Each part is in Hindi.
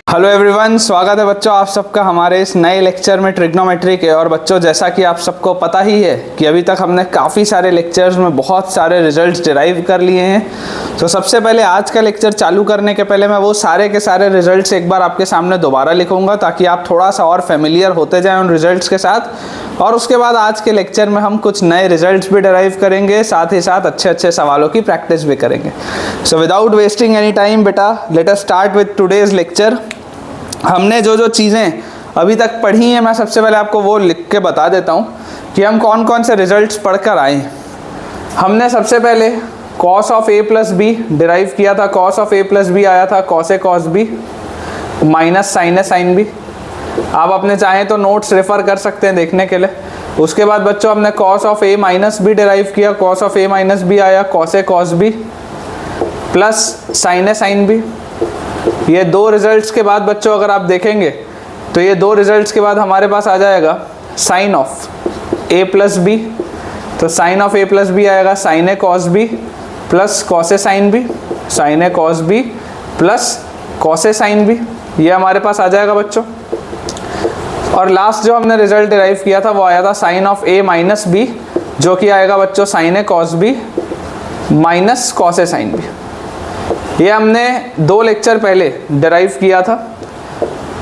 हेलो एवरीवन, स्वागत है बच्चों आप सबका हमारे इस नए लेक्चर में ट्रिग्नोमेट्री के। और बच्चों, जैसा कि आप सबको पता ही है कि अभी तक हमने काफ़ी सारे लेक्चर्स में बहुत सारे रिजल्ट्स डिराइव कर लिए हैं। तो सबसे पहले आज का लेक्चर चालू करने के पहले मैं वो सारे के सारे रिजल्ट्स एक बार आपके सामने दोबारा लिखूंगा ताकि आप थोड़ा सा और फेमिलियर होते जाएं उन रिजल्ट्स के साथ। और उसके बाद आज के लेक्चर में हम कुछ नए रिजल्ट्स भी डिराइव करेंगे, साथ ही साथ अच्छे अच्छे सवालों की प्रैक्टिस भी करेंगे। So without wasting any time बेटा, let us start with today's lecture. हमने जो जो चीज़ें अभी तक पढ़ी हैं मैं सबसे पहले आपको वो लिख के बता देता हूँ कि हम कौन कौन से रिजल्ट्स पढ़कर आए हैं। हमने सबसे पहले cos of a plus b derive किया था। cos of a plus b आया था cos a cos b minus sin a sin b। आप अपने चाहें तो नोट्स रेफर कर सकते हैं देखने के लिए। उसके बाद बच्चों हमने cos of a minus b derive किया। cos of a minus b आया cos a cos b plus sin a sin b। ये दो रिजल्ट्स के बाद बच्चों अगर आप देखेंगे तो ये दो रिजल्ट्स के बाद हमारे पास आ जाएगा sine of a plus B. तो sine of a plus B आएगा साइन ए कॉस बी प्लस कॉस ए साइन बी, साइन ए कॉस बी प्लस कॉस ए साइन बी, ये हमारे पास आ जाएगा बच्चों। और लास्ट जो हमने रिजल्ट डिराइव किया था वो आया था sine of a minus b, जो कि आएगा बच्चों साइन ए कॉस बी माइनस कॉस ए साइन बी। ये हमने दो लेक्चर पहले डिराइव किया था।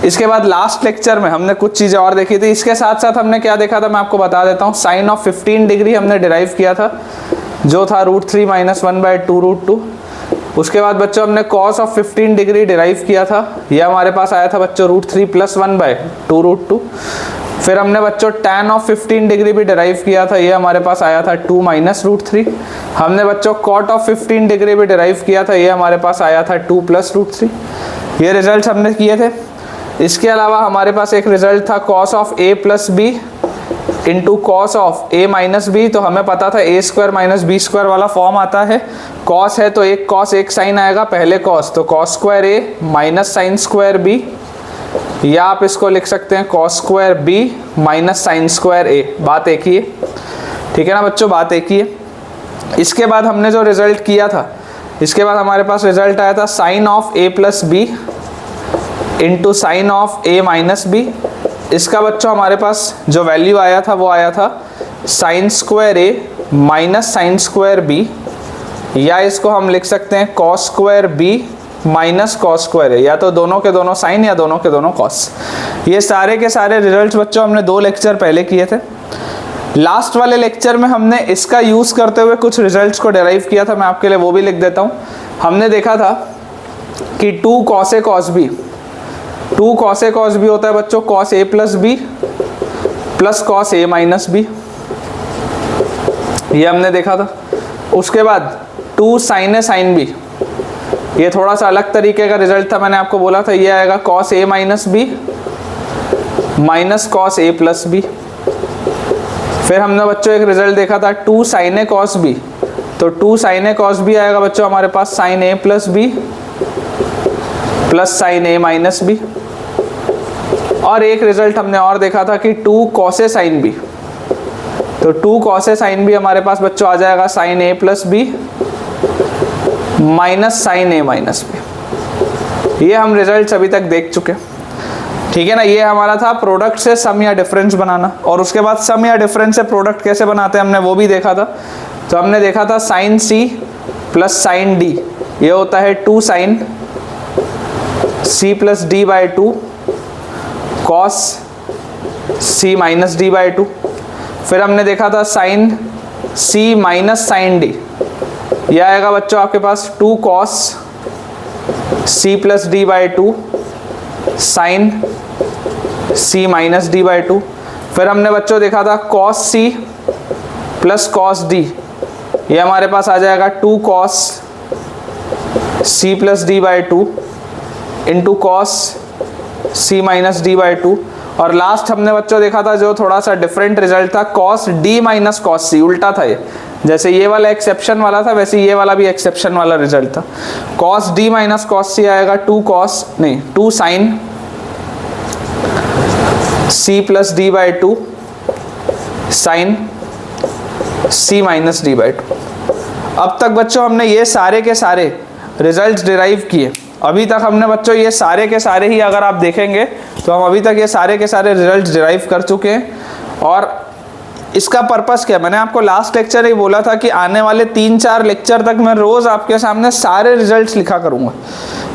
इसके बाद लास्ट लेक्चर में हमने कुछ चीज़ें और देखी थी। इसके साथ साथ हमने क्या देखा था मैं आपको बता देता हूँ। साइन ऑफ 15 डिग्री हमने डिराइव किया था, जो था √3 - 1/2 √2। उसके बाद बच्चों हमने कॉस ऑफ 15 डिग्री डिराइव किया था। यह हमारे पास आया था बच्चों √3 + 1/2 √2। फिर हमने बच्चों tan ऑफ 15 डिग्री भी डिराइव किया था। ये हमारे पास आया था 2 - √3। हमने बच्चों cot ऑफ 15 डिग्री भी डिराइव किया था। ये हमारे पास आया था 2 + √3। ये रिजल्ट हमने किए थे। इसके अलावा हमारे पास एक रिजल्ट था cos of a plus b into cos of a minus b. तो हमें पता था a² - b² वाला फॉर्म आता है। cos है तो एक cos एक साइन आएगा, पहले cos तो cos² a minus sin² b, या आप इसको लिख सकते हैं cos² b minus sin² a। बात एक ही है, ठीक है ना बच्चों, बात एक ही है। इसके बाद हमने जो रिजल्ट किया था, इसके बाद हमारे पास रिजल्ट आया था sine of a plus b into sine of a minus b. इसका बच्चों हमारे पास जो वैल्यू आया था वो आया था sin² a minus sin² b, या इसको हम लिख सकते हैं cos² b minus cos² a, या तो दोनों के दोनों साइन या दोनों के दोनों कॉस। ये सारे के सारे रिजल्ट्स बच्चों हमने दो लेक्चर पहले किए थे। लास्ट वाले लेक्चर में हमने इसका यूज़ करते हुए कुछ रिजल्ट्स को डिराइव किया था, मैं आपके लिए वो भी लिख देता हूँ। हमने देखा था कि 2 cos a cos b, 2 cos a cos b होता है बच्चों cos a plus b plus cos a minus b, ये हमने देखा था। उसके बाद 2 sin a sin b, ये थोड़ा सा अलग तरीके का रिजल्ट था। मैंने आपको बोला था ये आएगा cos a minus b minus cos a plus b. फिर हमने बच्चों एक रिजल्ट देखा था 2 sin a cos b, तो 2 sin a cos b आएगा बच्चों हमारे पास sin a plus b plus sin a minus b. और एक रिजल्ट हमने और देखा था कि 2 cos a sin b, तो 2 cos a sin b हमारे पास बच्चों आ जाएगा sin a plus b minus sin a minus b. ये हम रिजल्ट्स अभी तक देख चुके हैं, ठीक है ना। ये हमारा था प्रोडक्ट से सम या डिफरेंस बनाना, और उसके बाद सम या डिफरेंस से प्रोडक्ट कैसे बनाते हैं हमने वो भी देखा था। तो हमने देखा था sin c plus sin d, ये होता है 2 sin c plus d/2 cos c minus d/2। फिर हमने देखा था sin c minus sin d, यह आएगा बच्चों आपके पास 2 cos c plus d/2 sin c minus d/2। फिर हमने बच्चों देखा था cos c plus cos d, ये हमारे पास आ जाएगा 2 cos c plus d/2 into cos c minus d/2। और लास्ट हमने बच्चों देखा था जो थोड़ा सा डिफरेंट रिजल्ट था cos d minus cos c, उल्टा था ये। जैसे ये वाला एक्सेप्शन वाला था वैसे ये वाला भी एक्सेप्शन वाला रिजल्ट था। cos d minus cos c आएगा 2 sin c plus d/2 sin c minus d/2। अब तक बच्चों हमने ये सारे के सारे रिजल्ट्स डिराइव किए अभी तक हमने बच्चों ये सारे के सारे ही अगर आप देखेंगे तो हम अभी तक ये सारे के सारे रिजल्ट डिराइव कर चुके हैं। और इसका पर्पस क्या है, मैंने आपको लास्ट लेक्चर ही बोला था कि आने वाले 3-4 लेक्चर तक मैं रोज़ आपके सामने सारे रिजल्ट्स लिखा करूँगा,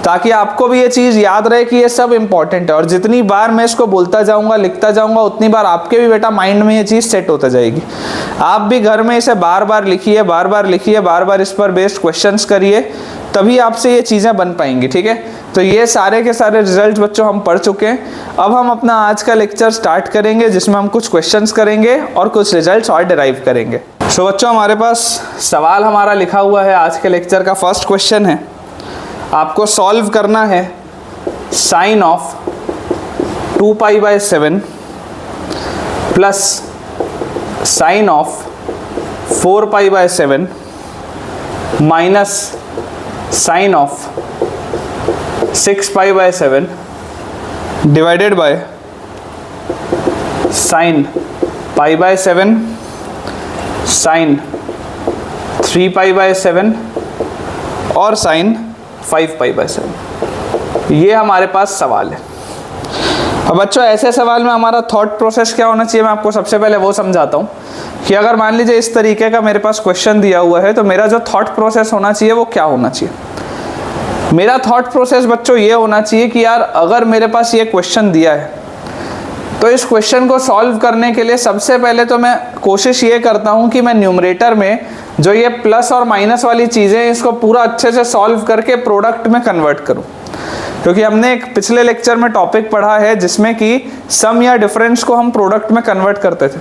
ताकि आपको भी ये चीज़ याद रहे कि ये सब इंपॉर्टेंट है। और जितनी बार मैं इसको बोलता जाऊँगा, लिखता जाऊँगा, उतनी बार आपके भी बेटा माइंड में ये चीज़ सेट होता जाएगी। आप भी घर में इसे बार बार लिखिए, बार बार लिखिए, बार बार इस पर बेस्ड क्वेश्चंस करिए, तभी आपसे ये चीज़ें बन पाएंगी। ठीक है, तो ये सारे के सारे रिजल्ट बच्चों हम पढ़ चुके हैं। अब हम अपना आज का लेक्चर स्टार्ट करेंगे, जिसमें हम कुछ क्वेश्चंस करेंगे और कुछ रिजल्ट्स और डिराइव करेंगे। तो बच्चों हमारे पास सवाल हमारा लिखा हुआ है। आज के लेक्चर का फर्स्ट क्वेश्चन है, आपको सॉल्व करना है sine of 2π/7 plus sine of 4π/7 minus sine of 6π/7 divided by sine π/7 sine 3π/7 और साइन 5π/7। ये हमारे पास सवाल है। अब बच्चों ऐसे सवाल में हमारा थॉट प्रोसेस क्या होना चाहिए, मैं आपको सबसे पहले वो समझाता हूँ कि अगर मान लीजिए इस तरीके का मेरे पास क्वेश्चन दिया हुआ है, तो मेरा जो थॉट प्रोसेस होना चाहिए वो क्या होना चाहिए। मेरा थॉट प्रोसेस बच्चों ये होना चाहिए कि यार अगर मेरे पास ये क्वेश्चन दिया है, तो इस क्वेश्चन को सॉल्व करने के लिए सबसे पहले तो मैं कोशिश ये करता हूँ कि मैं न्यूमरेटर में जो ये प्लस और माइनस वाली चीज़ें हैं, इसको पूरा अच्छे से सॉल्व करके प्रोडक्ट में कन्वर्ट करूँ। क्योंकि हमने एक पिछले लेक्चर में टॉपिक पढ़ा है जिसमें कि सम या डिफरेंस को हम प्रोडक्ट में कन्वर्ट करते थे।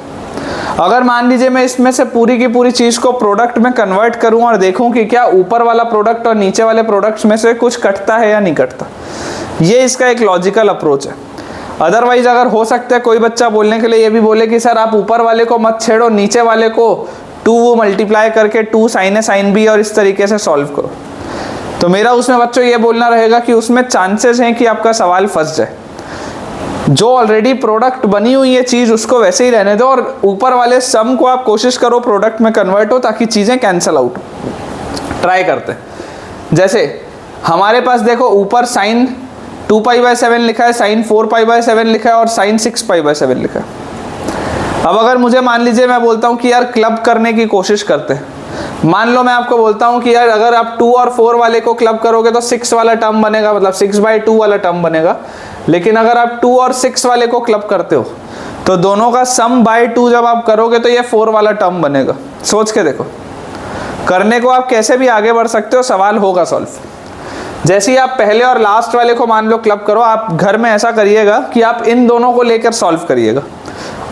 अगर मान लीजिए मैं इसमें से पूरी की पूरी चीज़ को प्रोडक्ट में कन्वर्ट करूं और देखूं कि क्या ऊपर वाला प्रोडक्ट और नीचे वाले प्रोडक्ट्स में से कुछ कटता है या नहीं कटता, ये इसका एक लॉजिकल अप्रोच है। अदरवाइज अगर हो सकता है कोई बच्चा बोलने के लिए ये भी बोले कि सर आप ऊपर वाले को मत छेड़ो, नीचे वाले को 2 मल्टीप्लाई करके 2 sin A sin B और इस तरीके से सॉल्व करो, तो मेरा उसमें बच्चों ये बोलना रहेगा कि उसमें चांसेस हैं कि आपका सवाल फंस जाए। जो ऑलरेडी प्रोडक्ट बनी हुई है चीज़, उसको वैसे ही रहने दो और ऊपर वाले सम को आप कोशिश करो प्रोडक्ट में कन्वर्ट हो, ताकि चीज़ें कैंसिल आउट हो। ट्राई करते हैं। जैसे हमारे पास देखो ऊपर साइन 2π/7 लिखा है, साइन 4π/7 लिखा है और साइन 6π/7 लिखा है। अब अगर मुझे मान लीजिए मैं बोलता हूँ कि यार क्लब करने की कोशिश करते हैं, मान लो मैं आपको बोलता हूँ कि यार अगर आप 2 और 4 वाले को क्लब करोगे तो 6 वाला टर्म बनेगा, मतलब 6/2 वाला टर्म बनेगा। लेकिन अगर आप 2 और 6 वाले को क्लब करते हो तो दोनों का सम बाय 2 जब आप करोगे तो ये 4 वाला टर्म बनेगा। सोच के देखो, करने को आप कैसे भी आगे बढ़ सकते हो, सवाल होगा सॉल्व। जैसे ही आप पहले और लास्ट वाले को मान लो क्लब करो, आप घर में ऐसा करिएगा कि आप इन दोनों को लेकर सॉल्व करिएगा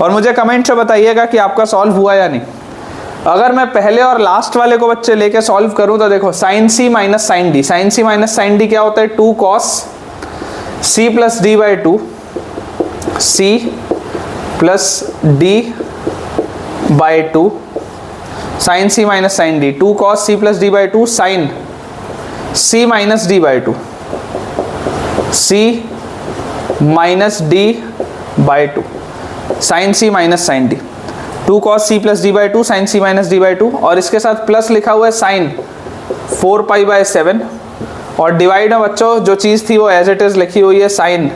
और मुझे कमेंट से बताइएगा कि आपका सॉल्व हुआ या नहीं। अगर मैं पहले और लास्ट वाले को बच्चे लेके सॉल्व करूं तो देखो sign C minus sign D, sign C minus sign D क्या होता है, 2 cos C plus D/2, C plus D/2 sign C minus sign D, 2 cos C plus D/2 sign C minus D/2, C minus D/2 sign C minus sign D, 2 cos C plus D/2 sign C minus D/2 और इसके साथ प्लस लिखा हुआ है साइन 4π/7 और डिवाइड में बच्चों जो चीज़ थी वो एज इट इज़ लिखी हुई है, साइन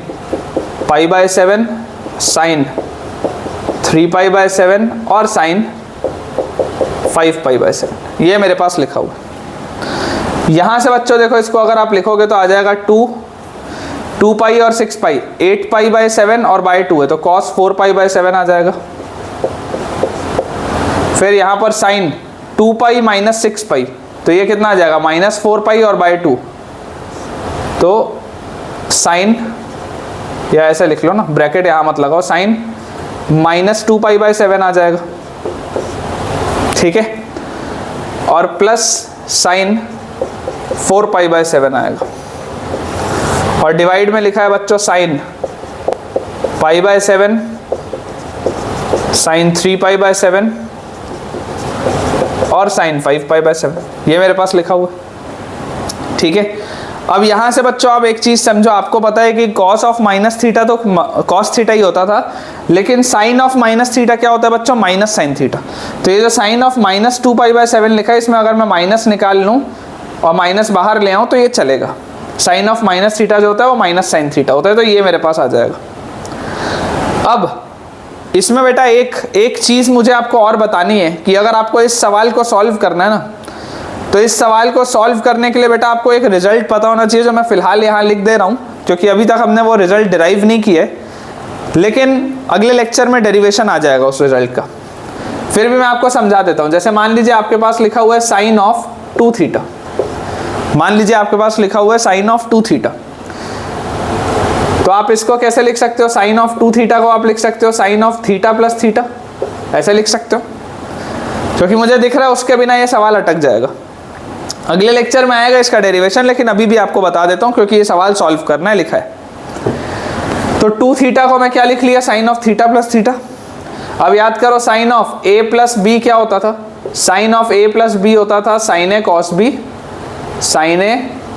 π/7 साइन 3π/7 और साइन 5π/7। ये मेरे पास लिखा हुआ है। यहाँ से बच्चों देखो इसको अगर आप लिखोगे तो आ जाएगा 2π और 6π, 8π/7 और /2 है तो cos 4π/7 आ जाएगा। फिर यहाँ पर साइन 2π माइनस 6π, तो ये कितना आ जाएगा, -4π और /2, तो साइन, या ऐसे लिख लो ना, ब्रैकेट यहाँ मत लगाओ, साइन -2π/7 आ जाएगा। ठीक है, और प्लस साइन 4π/7 आएगा और डिवाइड में लिखा है बच्चों साइन π/7 साइन 3π/7 और साइन 5π/7, ये मेरे पास लिखा हुआ। ठीक है, अब यहाँ से बच्चों आप एक चीज़ समझो, आपको पता है कि कॉस ऑफ माइनस थीटा तो कॉस थीटा ही होता था, लेकिन साइन ऑफ माइनस थीटा क्या होता है बच्चों, माइनस साइन थीटा। तो ये जो साइन ऑफ -2π/7 लिखा है, इसमें अगर मैं माइनस निकाल लूँ और माइनस बाहर ले आऊँ तो ये चलेगा, साइन ऑफ माइनस थीटा जो होता है वो माइनस साइन थीटा होता है, तो ये मेरे पास आ जाएगा। अब इसमें बेटा एक चीज़ मुझे आपको और बतानी है कि अगर आपको इस सवाल को सॉल्व करना है ना, तो इस सवाल को सॉल्व करने के लिए बेटा आपको एक रिजल्ट पता होना चाहिए, जो मैं फिलहाल यहाँ लिख दे रहा हूँ, क्योंकि अभी तक हमने वो रिजल्ट डिराइव नहीं किया है, लेकिन अगले लेक्चर में डेरिवेशन आ जाएगा उस रिजल्ट का। फिर भी मैं आपको समझा देता हूँ। जैसे मान लीजिए आपके पास लिखा हुआ है साइन ऑफ 2 थीटा, मान लीजिए आपके पास लिखा हुआ है साइन ऑफ 2 थीटा, तो आप इसको कैसे लिख सकते हो? साइन ऑफ 2 थीटा को आप लिख सकते हो sine of theta plus theta, ऐसे लिख सकते हो, क्योंकि मुझे दिख रहा है उसके बिना ये सवाल अटक जाएगा। अगले लेक्चर में आएगा इसका डेरिवेशन, लेकिन अभी भी आपको बता देता हूँ क्योंकि ये सवाल सॉल्व करना है, लिखा है। तो 2 थीटा को मैं क्या लिख लिया? Sine of theta plus theta. अब याद करो sine of A plus B क्या होता था? Sine of A plus B होता था sine A cos B, sine A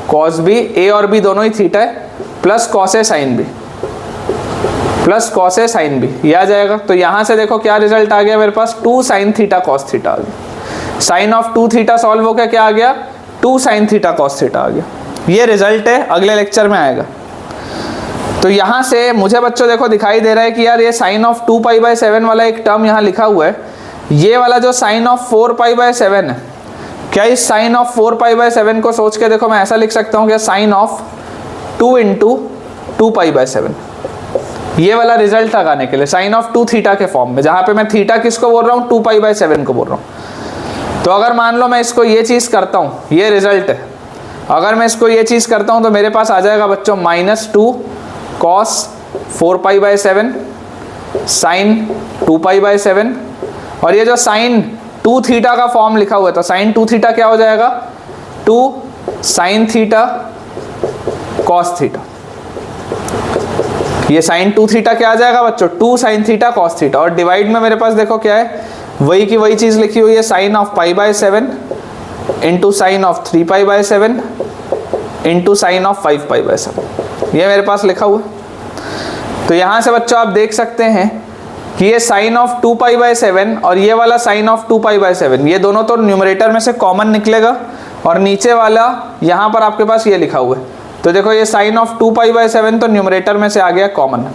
cos B, A और बी दोनों ही थीटा है, प्लस कॉस ए साइन बी, प्लस कॉस ए साइन बी, ये आ जाएगा। तो यहाँ से देखो क्या रिजल्ट आ गया मेरे पास? 2 साइन थीटा कॉस थीटा आ गया। साइन ऑफ 2 थीटा सॉल्व हो गया, क्या आ गया? 2 साइन थीटा कॉस थीटा आ गया। ये रिजल्ट है, अगले लेक्चर में आएगा। तो यहाँ से मुझे बच्चों देखो दिखाई दे रहा है कि यार ये साइन ऑफ 2π/7 वाला एक टर्म यहाँ लिखा हुआ है, ये वाला जो साइन ऑफ 4π/7 है, क्या इस साइन ऑफ 4π/7 को सोच के देखो मैं ऐसा लिख सकता हूँ क्या? साइन ऑफ 2 × 2π/7, ये वाला रिजल्ट लगाने के लिए साइन ऑफ 2 थीटा के फॉर्म में, जहाँ पे मैं थीटा किसको बोल रहा हूँ? 2π/7 को बोल रहा हूँ। तो अगर मान लो मैं इसको ये चीज़ करता हूँ, ये रिजल्ट है, अगर मैं इसको ये चीज़ करता हूँ तो मेरे पास आ जाएगा बच्चों -2 cos 4π/7 साइन 2π/7, और ये जो साइन 2 थीटा का फॉर्म लिखा हुआ है, तो साइन 2 थीटा क्या हो जाएगा? 2 साइन थीटा कॉस थीटा। ये साइन 2 थीटा क्या आ जाएगा बच्चों? 2 साइन थीटा कॉस थीटा। और डिवाइड में मेरे पास देखो क्या है, वही की वही चीज़ लिखी हुई है, sine of π/7 into sine of 3π/7 into sine of 5π/7, ये मेरे पास लिखा हुआ है। तो यहाँ से बच्चों आप देख सकते हैं कि ये साइन ऑफ 2π/7 और ये वाला साइन ऑफ 2π/7, ये दोनों तो न्यूमरेटर में से कॉमन निकलेगा, और नीचे वाला यहाँ पर आपके पास ये लिखा हुआ है। तो देखो ये साइन ऑफ 2π/7 तो न्यूमरेटर में से आ गया कॉमन।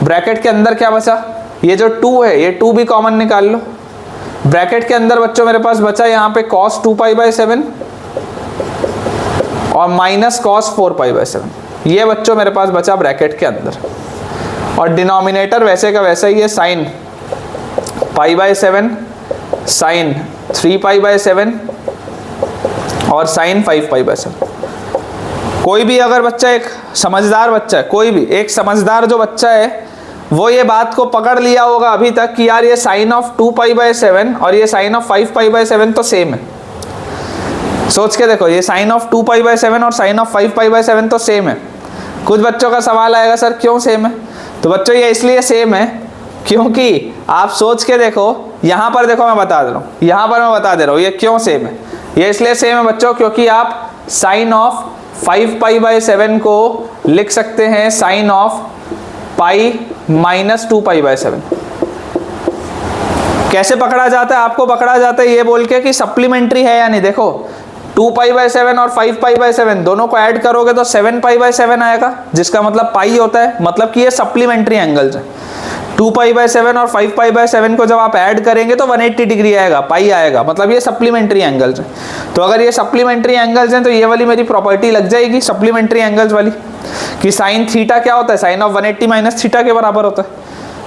ब्रैकेट के अंदर क्या बचा? ये जो 2 है, ये 2 भी कॉमन निकाल लो। ब्रैकेट के अंदर बच्चों मेरे पास बचा यहाँ पे cos 2π/7 और माइनस cos 4π/7, ये बच्चों मेरे पास बचा ब्रैकेट के अंदर। और डिनोमिनेटर वैसे का वैसा ही है, साइन π/7, साइन 3π/7 और साइन 5π/7। कोई भी अगर बच्चा एक समझदार बच्चा है, कोई भी एक समझदार जो बच्चा है, वो ये बात को पकड़ लिया होगा अभी तक कि यार ये साइन ऑफ 2π/7 और ये साइन ऑफ 5π/7 तो सेम है। सोच के देखो, ये साइन ऑफ 2π/7 और साइन ऑफ 5π/7 तो सेम है। कुछ बच्चों का सवाल आएगा सर क्यों सेम है? तो बच्चों ये इसलिए सेम है क्योंकि आप सोच के देखो, यहाँ पर देखो मैं बता दे रहा हूँ, यहाँ पर मैं बता दे रहा हूँ ये क्यों सेम है। ये इसलिए सेम है बच्चों क्योंकि आप साइन ऑफ 5π/7 को लिख सकते हैं साइन ऑफ पाई - 2π/7। कैसे पकड़ा जाता है? आपको पकड़ा जाता है ये बोल के कि सप्लीमेंट्री है या नहीं। देखो 2π/7 और 5π/7 दोनों को ऐड करोगे तो 7π/7 आएगा, जिसका मतलब पाई होता है, मतलब कि ये सप्लीमेंट्री एंगल्स है। 2π/7 और 5π/7 को जब आप ऐड करेंगे तो 180 डिग्री आएगा, पाई आएगा, मतलब ये सप्लीमेंट्री एंगल्स हैं। तो अगर ये सप्लीमेंट्री एंगल्स हैं तो ये वाली मेरी प्रॉपर्टी लग जाएगी सप्लीमेंट्री एंगल्स वाली, कि साइन थीटा क्या होता है? साइन ऑफ 180 - थीटा के बराबर होता है।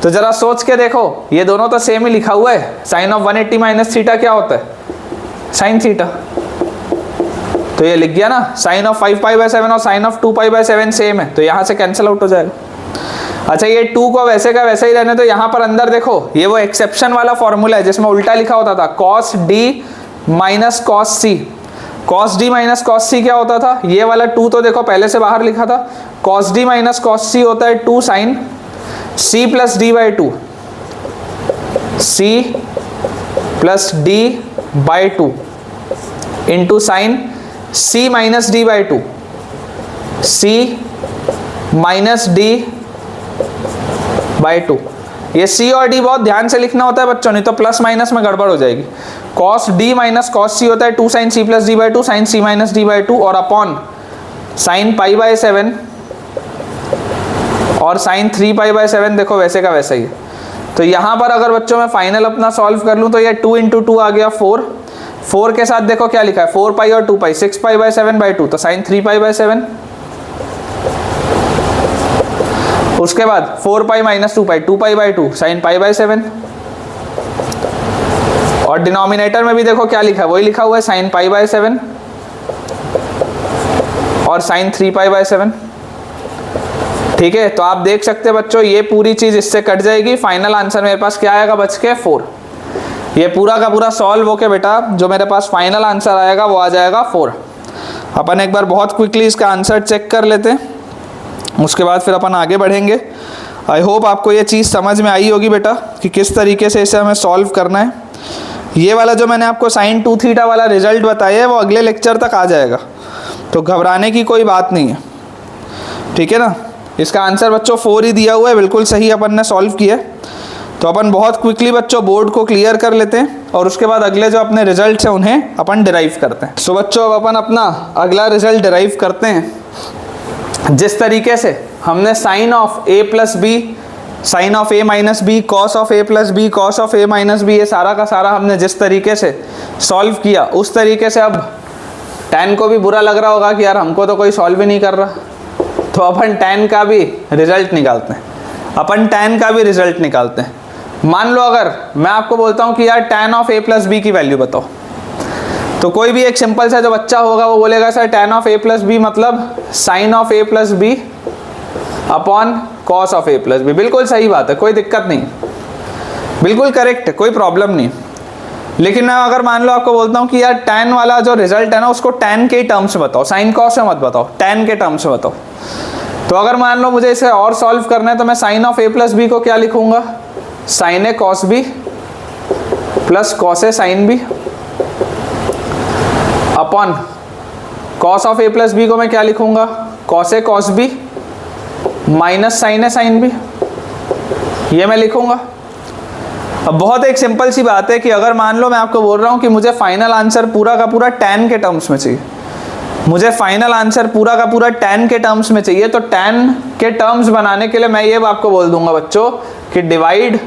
तो जरा सोच के देखो, ये दोनों तो सेम ही लिखा हुआ है। साइन ऑफ 180 - थीटा क्या होता है? Sine theta. तो ये लिख गया ना, साइन ऑफ 5π/7 और साइन ऑफ 2π/7 सेम है, तो यहाँ से कैंसिल आउट हो जाएगा। अच्छा ये 2 को वैसे का वैसे ही रहने, तो यहाँ पर अंदर देखो ये वो एक्सेप्शन वाला फॉर्मूला है जिसमें उल्टा लिखा होता था, cos d - cos c। cos d - cos c क्या होता था? ये वाला 2 तो देखो पहले से बाहर लिखा था, cos d - cos c होता है 2 sin c + d/2, c + d/2 into sine c - d/2, c - d/2। ये c और d बहुत ध्यान से लिखना होता है बच्चों, नहीं तो प्लस माइनस में गड़बड़ हो जाएगी। cos d - cos c होता है 2 sin c + d/2 sin c - d/2 और अपॉन साइन पाई बाय 7 और साइन 3π/7 देखो वैसे का वैसा ही है। तो यहाँ पर अगर बच्चों मैं फाइनल अपना सॉल्व कर लूँ तो ये 2 × 2 आ गया 4। 4 के साथ देखो क्या लिखा है 4π और 2π 6π/7/2 तो साइन 3π/7। उसके बाद 4π - 2π 2π/2 साइन π/7। और डिनोमिनेटर में भी देखो क्या लिखा है वही लिखा हुआ है साइन π/7 और साइन 3π/7। ठीक है, तो आप देख सकते हैं बच्चों ये पूरी चीज इससे कट जाएगी। फाइनल आंसर मेरे पास क्या आएगा बच के 4। ये पूरा का पूरा सॉल्व होके बेटा जो मेरे पास फाइनल आंसर आएगा वो आ जाएगा 4। अपन एक बार बहुत क्विकली इसका आंसर चेक कर लेते हैं, उसके बाद फिर अपन आगे बढ़ेंगे। आई होप आपको ये चीज़ समझ में आई होगी बेटा कि किस तरीके से इसे हमें सॉल्व करना है। ये वाला जो मैंने आपको साइन 2θ वाला रिजल्ट बताया है वो अगले लेक्चर तक आ जाएगा, तो घबराने की कोई बात नहीं है। ठीक है ना, इसका आंसर बच्चों 4 ही दिया हुआ है, बिल्कुल सही अपन ने सॉल्व किया। तो अपन बहुत क्विकली बच्चों बोर्ड को क्लियर कर लेते हैं और उसके बाद अगले जो अपने रिजल्ट्स हैं उन्हें अपन डिराइव करते हैं। सो बच्चों अब अपन अपना अगला रिजल्ट डिराइव करते हैं। जिस तरीके से हमने sine of a + b, sine of a - b, cos of a + b, cos of a - b, ये सारा का सारा हमने जिस तरीके से सॉल्व किया उस तरीके से अब tan को भी बुरा लग रहा होगा कि यार हमको तो कोई सॉल्व ही नहीं कर रहा, तो अपन tan का भी रिजल्ट निकालते हैं। अपन tan का भी रिजल्ट निकालते हैं। मान लो अगर मैं आपको बोलता हूँ कि यार tan ऑफ a + b की वैल्यू बताओ, तो कोई भी एक सिंपल सा जो बच्चा होगा वो बोलेगा sir tan of a + b मतलब sine of a + b upon cos of a + b। बिल्कुल सही बात है, कोई दिक्कत नहीं, बिल्कुल करेक्ट है, कोई प्रॉब्लम नहीं। लेकिन मैं अगर मान लो आपको बोलता हूँ कि यार tan वाला जो रिजल्ट है ना उसको tan के टर्म्स में बताओ, साइन कॉस में मत बताओ, tan के टर्म्स में बताओ। तो अगर मान लो मुझे इसे और सॉल्व करना है तो मैं साइन ऑफ a + b को क्या लिखूंगा, sine a cos b plus cos a sine b upon cos of a + b को मैं क्या लिखूंगा, cos a cos b minus sine a sine b, ये मैं लिखूंगा। अब बहुत एक सिंपल सी बात है कि अगर मान लो मैं आपको बोल रहा हूँ कि मुझे फाइनल आंसर पूरा का पूरा tan के टर्म्स में चाहिए, मुझे फाइनल आंसर पूरा का पूरा tan के टर्म्स में चाहिए, तो tan के टर्म्स बनाने के लिए मैं ये आपको बोल दूंगा बच्चों कि divide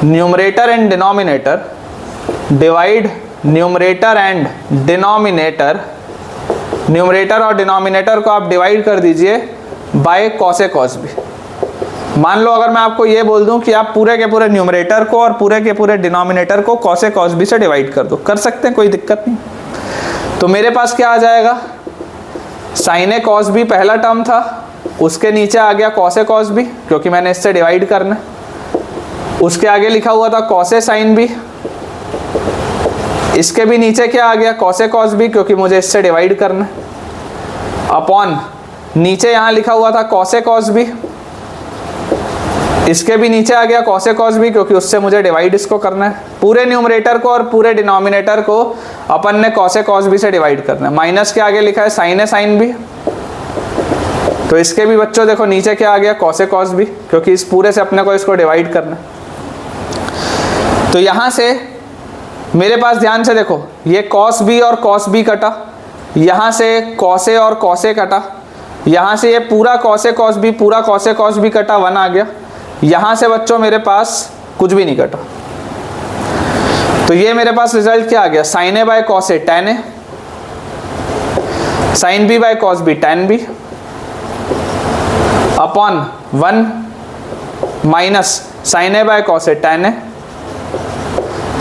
numerator and denominator, divide numerator and denominator, numerator और डिनोमिनेटर को आप डिवाइड कर दीजिए bye cos a cos b। मान लो अगर मैं आपको ये बोल दूं कि आप पूरे के पूरे न्यूमरेटर को और पूरे के पूरे डिनोमिनेटर को कॉस a cos b से डिवाइड कर दो, कर सकते हैं, कोई दिक्कत नहीं। तो मेरे पास क्या आ जाएगा, साइन a cos b पहला टर्म था, उसके नीचे आ गया कॉस a cos b क्योंकि मैंने इससे डिवाइड करना है। उसके आगे लिखा हुआ था कॉस a साइन b, इसके भी नीचे क्या आ गया कॉस a cos b क्योंकि मुझे इससे डिवाइड करना है, अपॉन नीचे यहाँ लिखा हुआ था कॉस a cos b, इसके भी नीचे आ गया कॉस a cos b क्योंकि उससे मुझे डिवाइड इसको करना है। पूरे न्यूमरेटर को और पूरे डिनोमिनेटर को अपन ने कॉस a cos b से डिवाइड करना है। माइनस के आगे लिखा है साइन a साइन b, तो इसके भी बच्चों देखो नीचे क्या आ गया कॉस a cos b क्योंकि इस पूरे से अपने को इसको डिवाइड करना है। तो यहाँ से मेरे पास ध्यान से देखो ये cos b और cos b कटा, यहाँ से cos a और cos a कटा, यहाँ से ये पूरा cos a cos b पूरा cos a cos b कटा 1 आ गया। यहाँ से बच्चों मेरे पास कुछ भी नहीं कटा, तो ये मेरे पास रिजल्ट क्या आ गया, sine a by cos a tan a, sine b by cos b tan b upon 1 minus sine a by cos a tan a,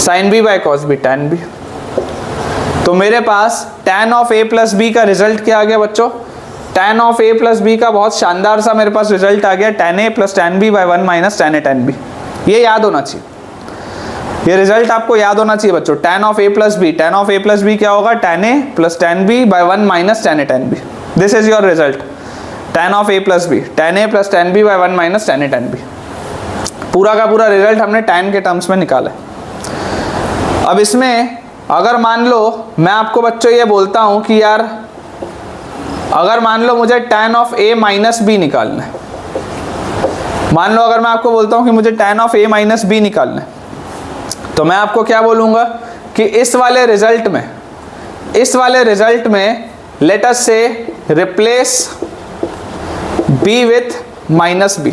sine b by cos b tan b। तो मेरे पास tan ऑफ a + b का रिजल्ट क्या आ गया बच्चों, tan ऑफ a + b का बहुत शानदार सा मेरे पास रिजल्ट आ गया tan a + tan b by 1 minus tan a tan b। ये याद होना चाहिए, ये रिजल्ट आपको याद होना चाहिए बच्चों। tan of a + b, tan of a + b क्या होगा, tan a + tan b by 1 minus tan a tan b। This is your result, tan of a + b, tan a + tan b by 1 minus tan a tan b। पूरा का पूरा रिजल्ट हमने tan के टर्म्स में निकाला है। अब इसमें अगर मान लो मैं आपको बच्चों ये बोलता हूँ कि यार अगर मान लो मुझे tan ऑफ a - b निकालना है, मान लो अगर मैं आपको बोलता हूँ कि मुझे tan ऑफ a - b निकालना है, तो मैं आपको क्या बोलूँगा कि इस वाले रिजल्ट में लेट अस से replace b with minus b,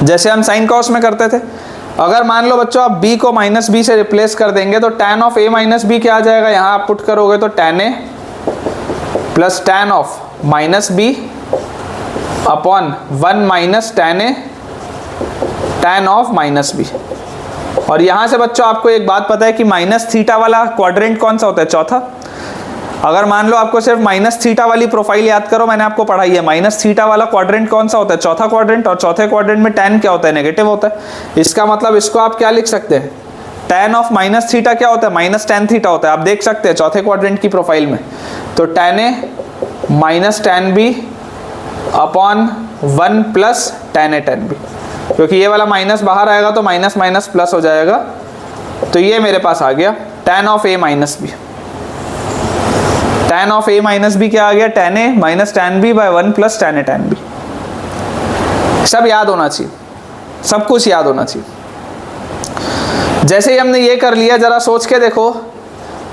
जैसे हम साइन कॉस में करते थे। अगर मान लो बच्चों आप b को माइनस b से रिप्लेस कर देंगे तो tan of a minus b क्या आ जाएगा, यहाँ आप पुट करोगे तो tan a plus tan of minus b upon 1 minus tan a tan of minus b। और यहाँ से बच्चों आपको एक बात पता है कि माइनस थीटा वाला क्वाड्रेंट कौन सा होता है, चौथा। अगर मान लो आपको सिर्फ माइनस थीटा वाली प्रोफाइल याद करो, मैंने आपको पढ़ाई है, माइनस थीटा वाला क्वाड्रेंट कौन सा होता है, चौथा क्वाड्रेंट। और चौथे क्वाड्रेंट में tan क्या होता है, नेगेटिव होता है। इसका मतलब इसको आप क्या लिख सकते हैं, tan ऑफ माइनस थीटा क्या होता है, माइनस tan थीटा होता है। आप देख सकते हैं चौथे क्वाड्रेंट की प्रोफाइल में। तो tan a minus tan b upon 1 plus tan a tan b, क्योंकि ये वाला माइनस बाहर आएगा तो माइनस माइनस प्लस हो जाएगा। तो ये मेरे पास आ गया tan of a minus b। tan of a minus b क्या आ गया, tan a minus tan b by 1 plus tan a tan b। सब याद होना चाहिए, सब कुछ याद होना चाहिए। जैसे ही हमने ये कर लिया, जरा सोच के देखो।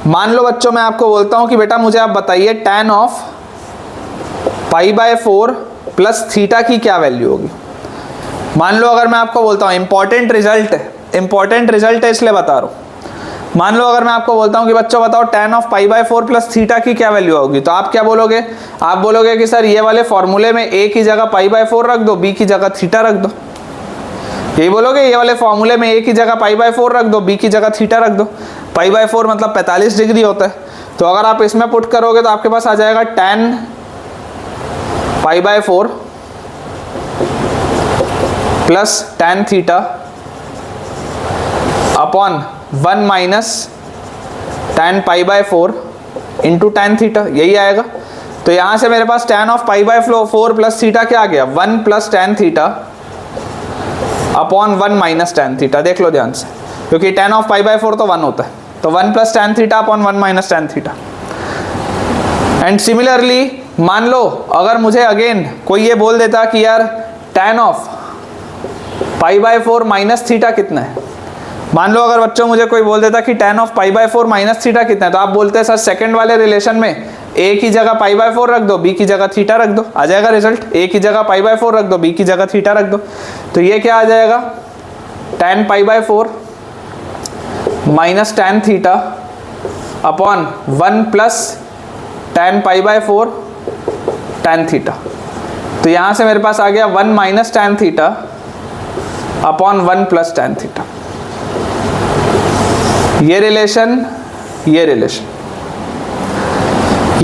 मान लो बच्चों मैं आपको बोलता हूँ कि बेटा मुझे आप बताइए tan of pi by 4 plus theta की क्या वैल्यू होगी। मान लो अगर मैं आपको बोलता हूँ, इंपॉर्टेंट रिजल्ट है इसलिए बता रहा हूँ। मान लो अगर मैं आपको बोलता हूँ कि बच्चों बताओ tan of pi by 4 plus theta की क्या वैल्यू होगी, तो आप क्या बोलोगे, आप बोलोगे कि सर ये वाले फॉर्मूले में a की जगह पाई बाय 4 रख दो, b की जगह थीटा रख दो। यही बोलोगे, ये वाले फॉर्मूले में a की जगह पाई बाय 4 रख दो, b की जगह थीटा रख दो। पाई बाय 4 मतलब 45 डिग्री होता है। तो अगर आप इसमें पुट करोगे तो आपके पास आ जाएगा tan pi by 4 plus tan theta upon 1 minus tan pi by 4 into tan theta, यही आएगा। तो यहाँ से मेरे पास tan of pi by 4 plus theta क्या आ गया, 1 plus tan theta upon 1 minus tan theta. देख लो ध्यान से, क्योंकि tan ऑफ पाई बाय 4 तो 1 होता है, तो 1 plus tan theta upon 1 minus tan theta. And similarly मान लो अगर मुझे अगेन कोई ये बोल देता कि यार tan of pi by 4 minus theta कितना है। मान लो अगर बच्चों मुझे कोई बोल देता कि tan of pi by 4 minus theta कितना है, तो आप बोलते हैं सर सेकंड वाले रिलेशन में a की जगह पाई बाय 4 रख दो, b की जगह थीटा रख दो, आ जाएगा रिजल्ट। a की जगह पाई बाय 4 रख दो, b की जगह थीटा रख दो, तो ये क्या आ जाएगा, tan pi by 4 minus tan theta upon 1 plus tan pi by 4 tan theta. तो यहाँ से मेरे पास आ गया 1 minus tan theta upon 1 plus tan theta. ये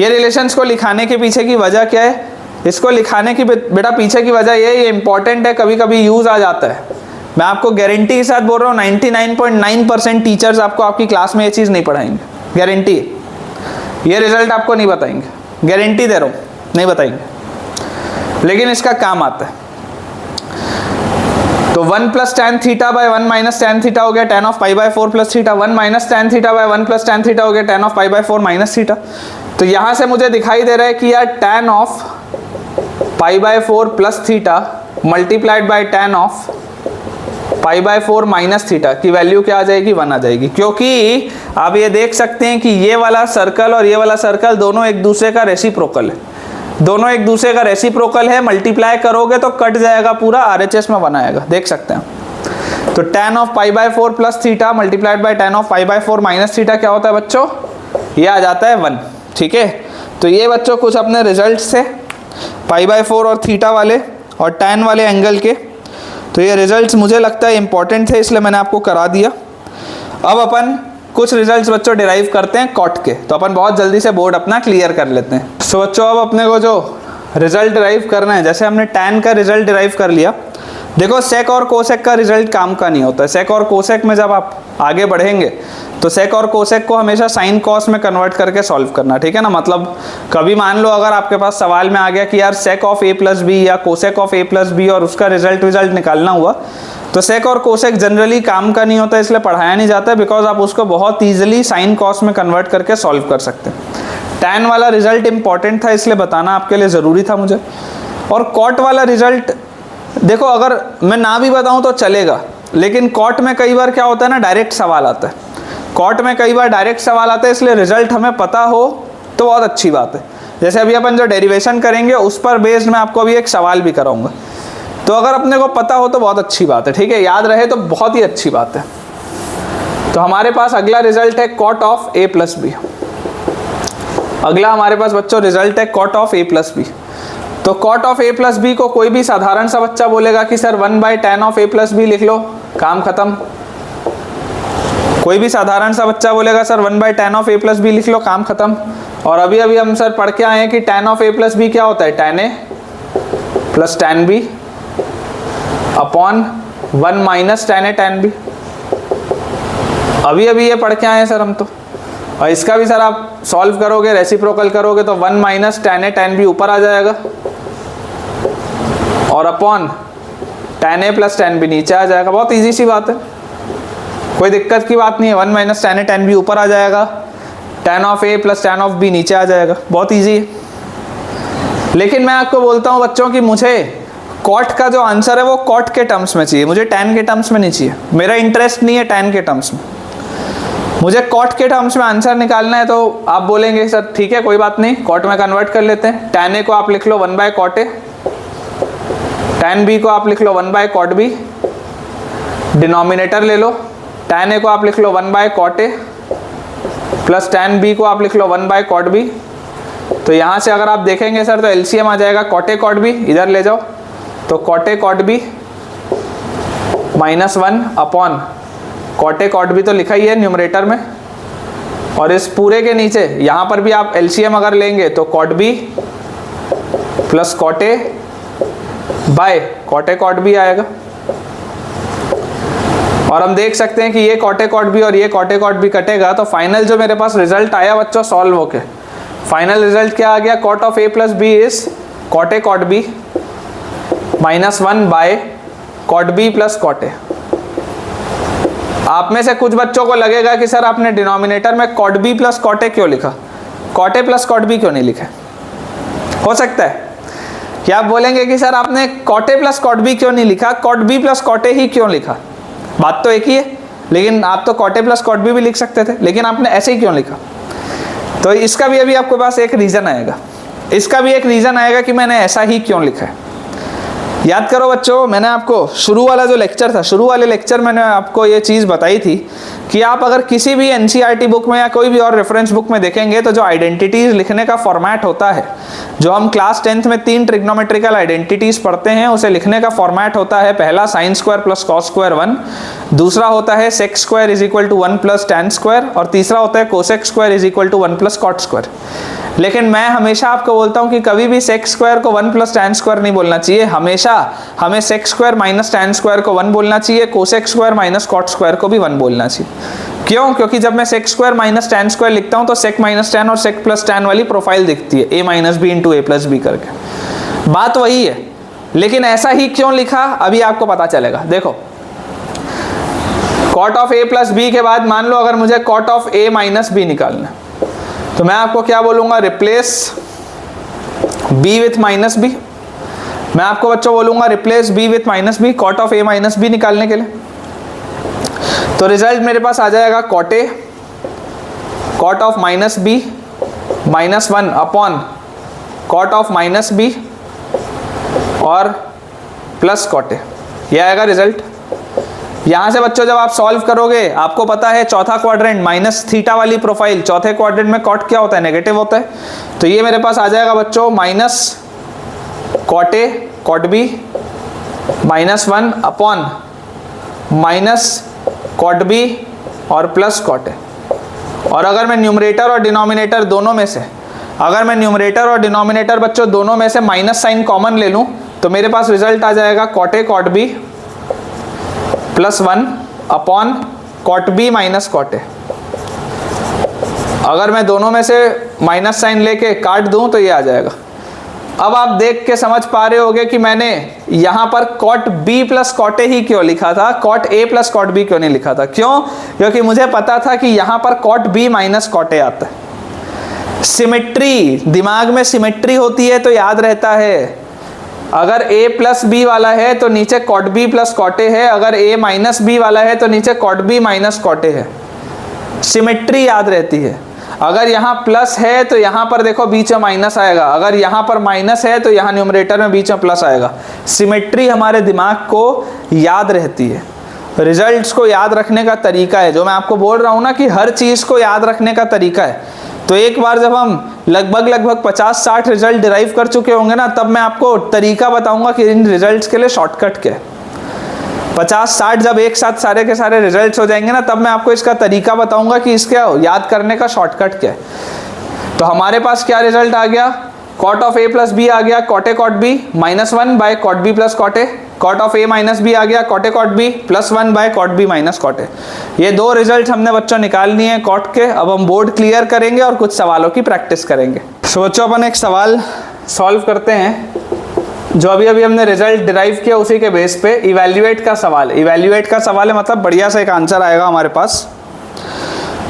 रिलेशंस को लिखाने के पीछे की वजह क्या है, इसको लिखाने की बेटा पीछे की वजह ये इंपॉर्टेंट है, कभी कभी यूज आ जाता है। मैं आपको गारंटी के साथ बोल रहा हूँ 99.9% टीचर्स आपको आपकी क्लास में ये चीज़ नहीं पढ़ाएंगे, गारंटी। ये रिजल्ट आपको नहीं बताएंगे, गारंटी दे रहा हूँ, नहीं बताएंगे, लेकिन इसका काम आता है। तो 1 plus tan theta by 1 minus tan theta हो गया tan of pi by 4 plus theta, 1 minus tan theta by 1 plus tan theta हो गया tan of pi by 4 minus theta. तो यहाँ से मुझे दिखाई दे रहा है कि यार tan of pi by 4 plus theta multiplied by tan of pi by 4 minus theta की वैल्यू क्या आ जाएगी, 1 आ जाएगी। क्योंकि आप ये देख सकते हैं कि ये वाला सर्कल और ये वाला सर्कल दोनों एक दूसरे का रेसिप्रोकल है, दोनों एक दूसरे का रेसिप्रोकल है। मल्टीप्लाई करोगे तो कट जाएगा पूरा, आरएचएस में बनाएगा, देख सकते हैं। तो tan of pi by 4 plus theta multiplied by tan of pi by 4 minus theta क्या होता है बच्चों, ये आ जाता है 1। ठीक है, तो ये बच्चों कुछ अपने रिजल्ट से पाई बाय 4 और थीटा वाले और tan वाले एंगल के, तो ये रिजल्ट्स मुझे लगता है इंपॉर्टेंट थे, इसलिए मैंने आपको करा दिया। अब अपन कुछ रिजल्ट्स बच्चों डिराइव करते हैं कॉट के, तो अपन बहुत जल्दी से बोर्ड अपना क्लियर कर लेते हैं। सो बच्चों अब अपने को जो रिजल्ट डिराइव करना है, जैसे हमने tan का रिजल्ट डिराइव कर लिया, देखो सेक और कोसेक का रिजल्ट काम का नहीं होता है। सेक और कोसेक में जब आप आगे बढ़ेंगे तो सेक और कोसेक को हमेशा साइन कॉस में कन्वर्ट करके सॉल्व करना, ठीक है ना। मतलब कभी मान लो अगर आपके पास सवाल में आ गया कि यार sec of a plus B या cosec of a plus B और उसका रिजल्ट निकालना हुआ, तो सेक और कोसेक जनरली काम का नहीं होता, इसलिए पढ़ाया नहीं जाता है, बिकॉज आप उसको बहुत ईजिली साइन कॉस में कन्वर्ट करके सॉल्व कर सकते हैं। tan वाला रिजल्ट इंपॉर्टेंट था, इसलिए बताना आपके लिए ज़रूरी था मुझे। और कॉट वाला रिजल्ट देखो, अगर मैं ना भी बताऊं तो चलेगा, लेकिन कॉट में कई बार क्या होता है ना, डायरेक्ट सवाल आता है। कॉट में कई बार डायरेक्ट सवाल आता है, इसलिए रिजल्ट हमें पता हो तो बहुत अच्छी बात है। जैसे अभी अपन जो डेरिवेशन करेंगे उस पर बेस्ड मैं आपको अभी एक सवाल भी कराऊंगा। तो अगर अपने को पता हो तो बहुत अच्छी बात है, ठीक है, याद रहे तो बहुत ही अच्छी बात है। तो हमारे पास अगला रिजल्ट है cot of a plus B. अगला हमारे पास बच्चों रिजल्ट है cot of a plus B. तो cot of a plus B को कोई भी साधारण सा बच्चा बोलेगा कि sir 1/tan of a plus B लिख लो, काम खत्म। कोई भी साधारण सा बच्चा बोलेगा sir 1/tan of a plus B लिख लो, काम खत्म। और अभी अभी हम सर पढ़ के आए हैं कि tan of a plus B क्या होता है, tan a plus tan b upon 1 minus tan a tan b। अभी अभी ये पढ़ के आए हैं सर हम तो। और इसका भी सर आप सॉल्व करोगे, रेसिप्रोकल करोगे तो 1 minus tan a tan b ऊपर आ जाएगा और upon tan a plus tan b नीचे आ जाएगा। बहुत इजी सी बात है, कोई दिक्कत की बात नहीं है। 1 minus tan a tan b ऊपर आ जाएगा, tan of a plus tan of b नीचे आ जाएगा, बहुत इजी है। लेकिन मैं आपको बोलता हूँ बच्चों कि मुझे कॉट का जो आंसर है वो कॉट के टर्म्स में चाहिए, मुझे tan के टर्म्स में नहीं चाहिए। मेरा इंटरेस्ट नहीं है tan के टर्म्स में, मुझे कॉट के टर्म्स में आंसर निकालना है। तो आप बोलेंगे सर ठीक है कोई बात नहीं, कॉट में कन्वर्ट कर लेते हैं। tan a को आप लिख लो 1/cot a, tan b को आप लिख लो 1/cot b, डिनोमिनेटर ले लो। tan a को आप लिख लो 1/cot a plus tan b को आप लिख लो 1/cot b। तो यहाँ से अगर आप देखेंगे सर तो एलसीएम आ जाएगा cot a cot b, इधर ले जाओ तो cot a cot b -1 upon cot a cot b तो लिखा ही है न्यूमरेटर में, और इस पूरे के नीचे यहाँ पर भी आप एलसीएम अगर लेंगे तो cot b plus cot a by cot a cot b आएगा। और हम देख सकते हैं कि ये cot a cot b और ये cot a cot b कटेगा तो फाइनल जो मेरे पास रिजल्ट आया बच्चों सॉल्व होके, फाइनल रिजल्ट क्या आ गया, cot ऑफ a प्लस b is cot a cot b -1 by cot b plus cot a। आप में से कुछ बच्चों को लगेगा कि सर आपने डिनोमिनेटर में cot b plus cot a क्यों लिखा, cot a plus cot b क्यों नहीं लिखा। हो सकता है कि आप बोलेंगे कि सर आपने cot a plus cot b क्यों नहीं लिखा, cot b plus cot a ही क्यों लिखा। बात तो एक ही है, लेकिन आप तो cot a plus cot b भी लिख सकते थे, लेकिन आपने ऐसे ही क्यों लिखा। तो इसका भी अभी आपके पास एक रीज़न आएगा, इसका भी एक रीज़न आएगा कि मैंने ऐसा ही क्यों लिखा है। याद करो बच्चों, मैंने आपको शुरू वाला जो लेक्चर था, शुरू वाले लेक्चर मैंने आपको ये चीज़ बताई थी कि आप अगर किसी भी एनसीईआरटी बुक में या कोई भी और रेफरेंस बुक में देखेंगे तो जो आइडेंटिटीज़ लिखने का फॉर्मेट होता है, जो हम क्लास 10th में 3 ट्रिग्नोमेट्रिकल आइडेंटिटीज़ पढ़ते हैं, उसे लिखने का फॉर्मेट होता है पहला sin square plus cos square 1, दूसरा होता है sec square is equal to 1 plus tan square, और तीसरा होता है cosec square is equal to 1 plus cot square. लेकिन मैं हमेशा आपको बोलता हूँ कि कभी भी sec स्क्वायर को 1 प्लस tan स्क्वायर नहीं बोलना चाहिए, हमेशा हमें sec square minus tan square को 1 बोलना चाहिए, cosec square minus cot square को भी 1 बोलना चाहिए। क्यों? क्योंकि जब मैं sec square minus tan square लिखता हूँ तो sec माइनस tan और sec प्लस tan वाली प्रोफाइल दिखती है, a minus B into a plus B करके। बात वही है, लेकिन ऐसा ही क्यों लिखा अभी आपको पता चलेगा। देखो cot ऑफ a प्लस b के बाद मान लो अगर मुझे cot of a minus b निकालना है तो मैं आपको क्या बोलूँगा, replace b with minus b। मैं आपको बच्चों बोलूँगा replace b with minus b, cot of a minus b निकालने के लिए। तो रिजल्ट मेरे पास आ जाएगा cot a cot of minus b -1 upon cot of minus b और प्लस cot a, यह आएगा रिजल्ट। यहाँ से बच्चों जब आप सॉल्व करोगे आपको पता है चौथा क्वाड्रेंट माइनस थीटा वाली प्रोफाइल, चौथे क्वाड्रेंट में cot क्या होता है, नेगेटिव होता है। तो ये मेरे पास आ जाएगा बच्चों minus cot a cot b -1 upon minus cot b और प्लस cot a। और अगर मैं न्यूमरेटर और डिनोमिनेटर दोनों में से, अगर मैं न्यूमरेटर और डिनोमिनेटर बच्चों दोनों में से माइनस साइन कॉमन ले लूँ तो मेरे पास रिजल्ट आ जाएगा cot a cot b +1 upon cot b minus cot a। अगर मैं दोनों में से माइनस साइन लेके काट दूं तो ये आ जाएगा। अब आप देख के समझ पा रहे होगे कि मैंने यहाँ पर cot b plus cot a ही क्यों लिखा था, cot a plus cot b क्यों नहीं लिखा था। क्यों? क्योंकि मुझे पता था कि यहाँ पर cot b minus cot a आता है। सिमेट्री, दिमाग में सिमेट्री होती है तो याद रहता है। अगर a प्लस b वाला है तो नीचे cot b plus cot a है, अगर a माइनस b वाला है तो नीचे cot b minus cot a है। सिमेट्री याद रहती है। अगर यहाँ प्लस है तो यहाँ पर देखो बीच में माइनस आएगा, अगर यहाँ पर माइनस है तो यहाँ न्यूमरेटर में बीच में प्लस आएगा। सिमेट्री हमारे दिमाग को याद रहती है, रिजल्ट्स को याद रखने का तरीका है। जो मैं आपको बोल रहा हूँ ना कि हर चीज़ को याद रखने का तरीका है। तो एक बार जब हम लगभग 50-60 रिजल्ट डिराइव कर चुके होंगे ना, तब मैं आपको तरीका बताऊंगा कि इन रिजल्ट्स के लिए शॉर्टकट क्या है। 50-60 जब एक साथ सारे के सारे रिजल्ट्स हो जाएंगे ना, तब मैं आपको इसका तरीका बताऊंगा कि इसके याद करने का शॉर्टकट क्या है। तो हमारे पास क्या रिजल्ट आ गया, cot of A plus B आ गया, cot A cot B -1 by cot B plus cot A. Cot of A minus B आ गया, cot A cot B +1 by cot B minus cot A. ये दो रिजल्ट हमने बच्चों निकाल लिए हैं कॉट के। अब हम बोर्ड क्लियर करेंगे और कुछ सवालों की प्रैक्टिस करेंगे। तो बच्चों अपन एक सवाल सॉल्व करते हैं जो अभी हमने रिजल्ट डिराइव किया उसी के बेस पे। इवैल्यूएट का सवाल, इवैल्यूएट का सवाल है, मतलब बढ़िया सा एक आंसर आएगा हमारे पास।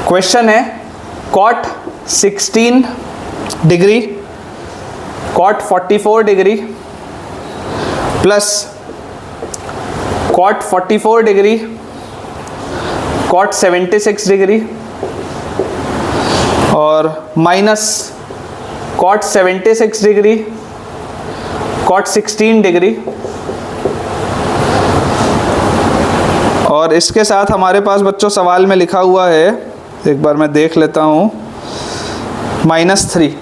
क्वेश्चन है cot 16 degree cot 44 degree plus cot 44 degree cot 76 degree और minus cot 76 degree cot 16 degree. और इसके साथ हमारे पास बच्चों सवाल में लिखा हुआ है, एक बार मैं देख लेता हूँ, -3।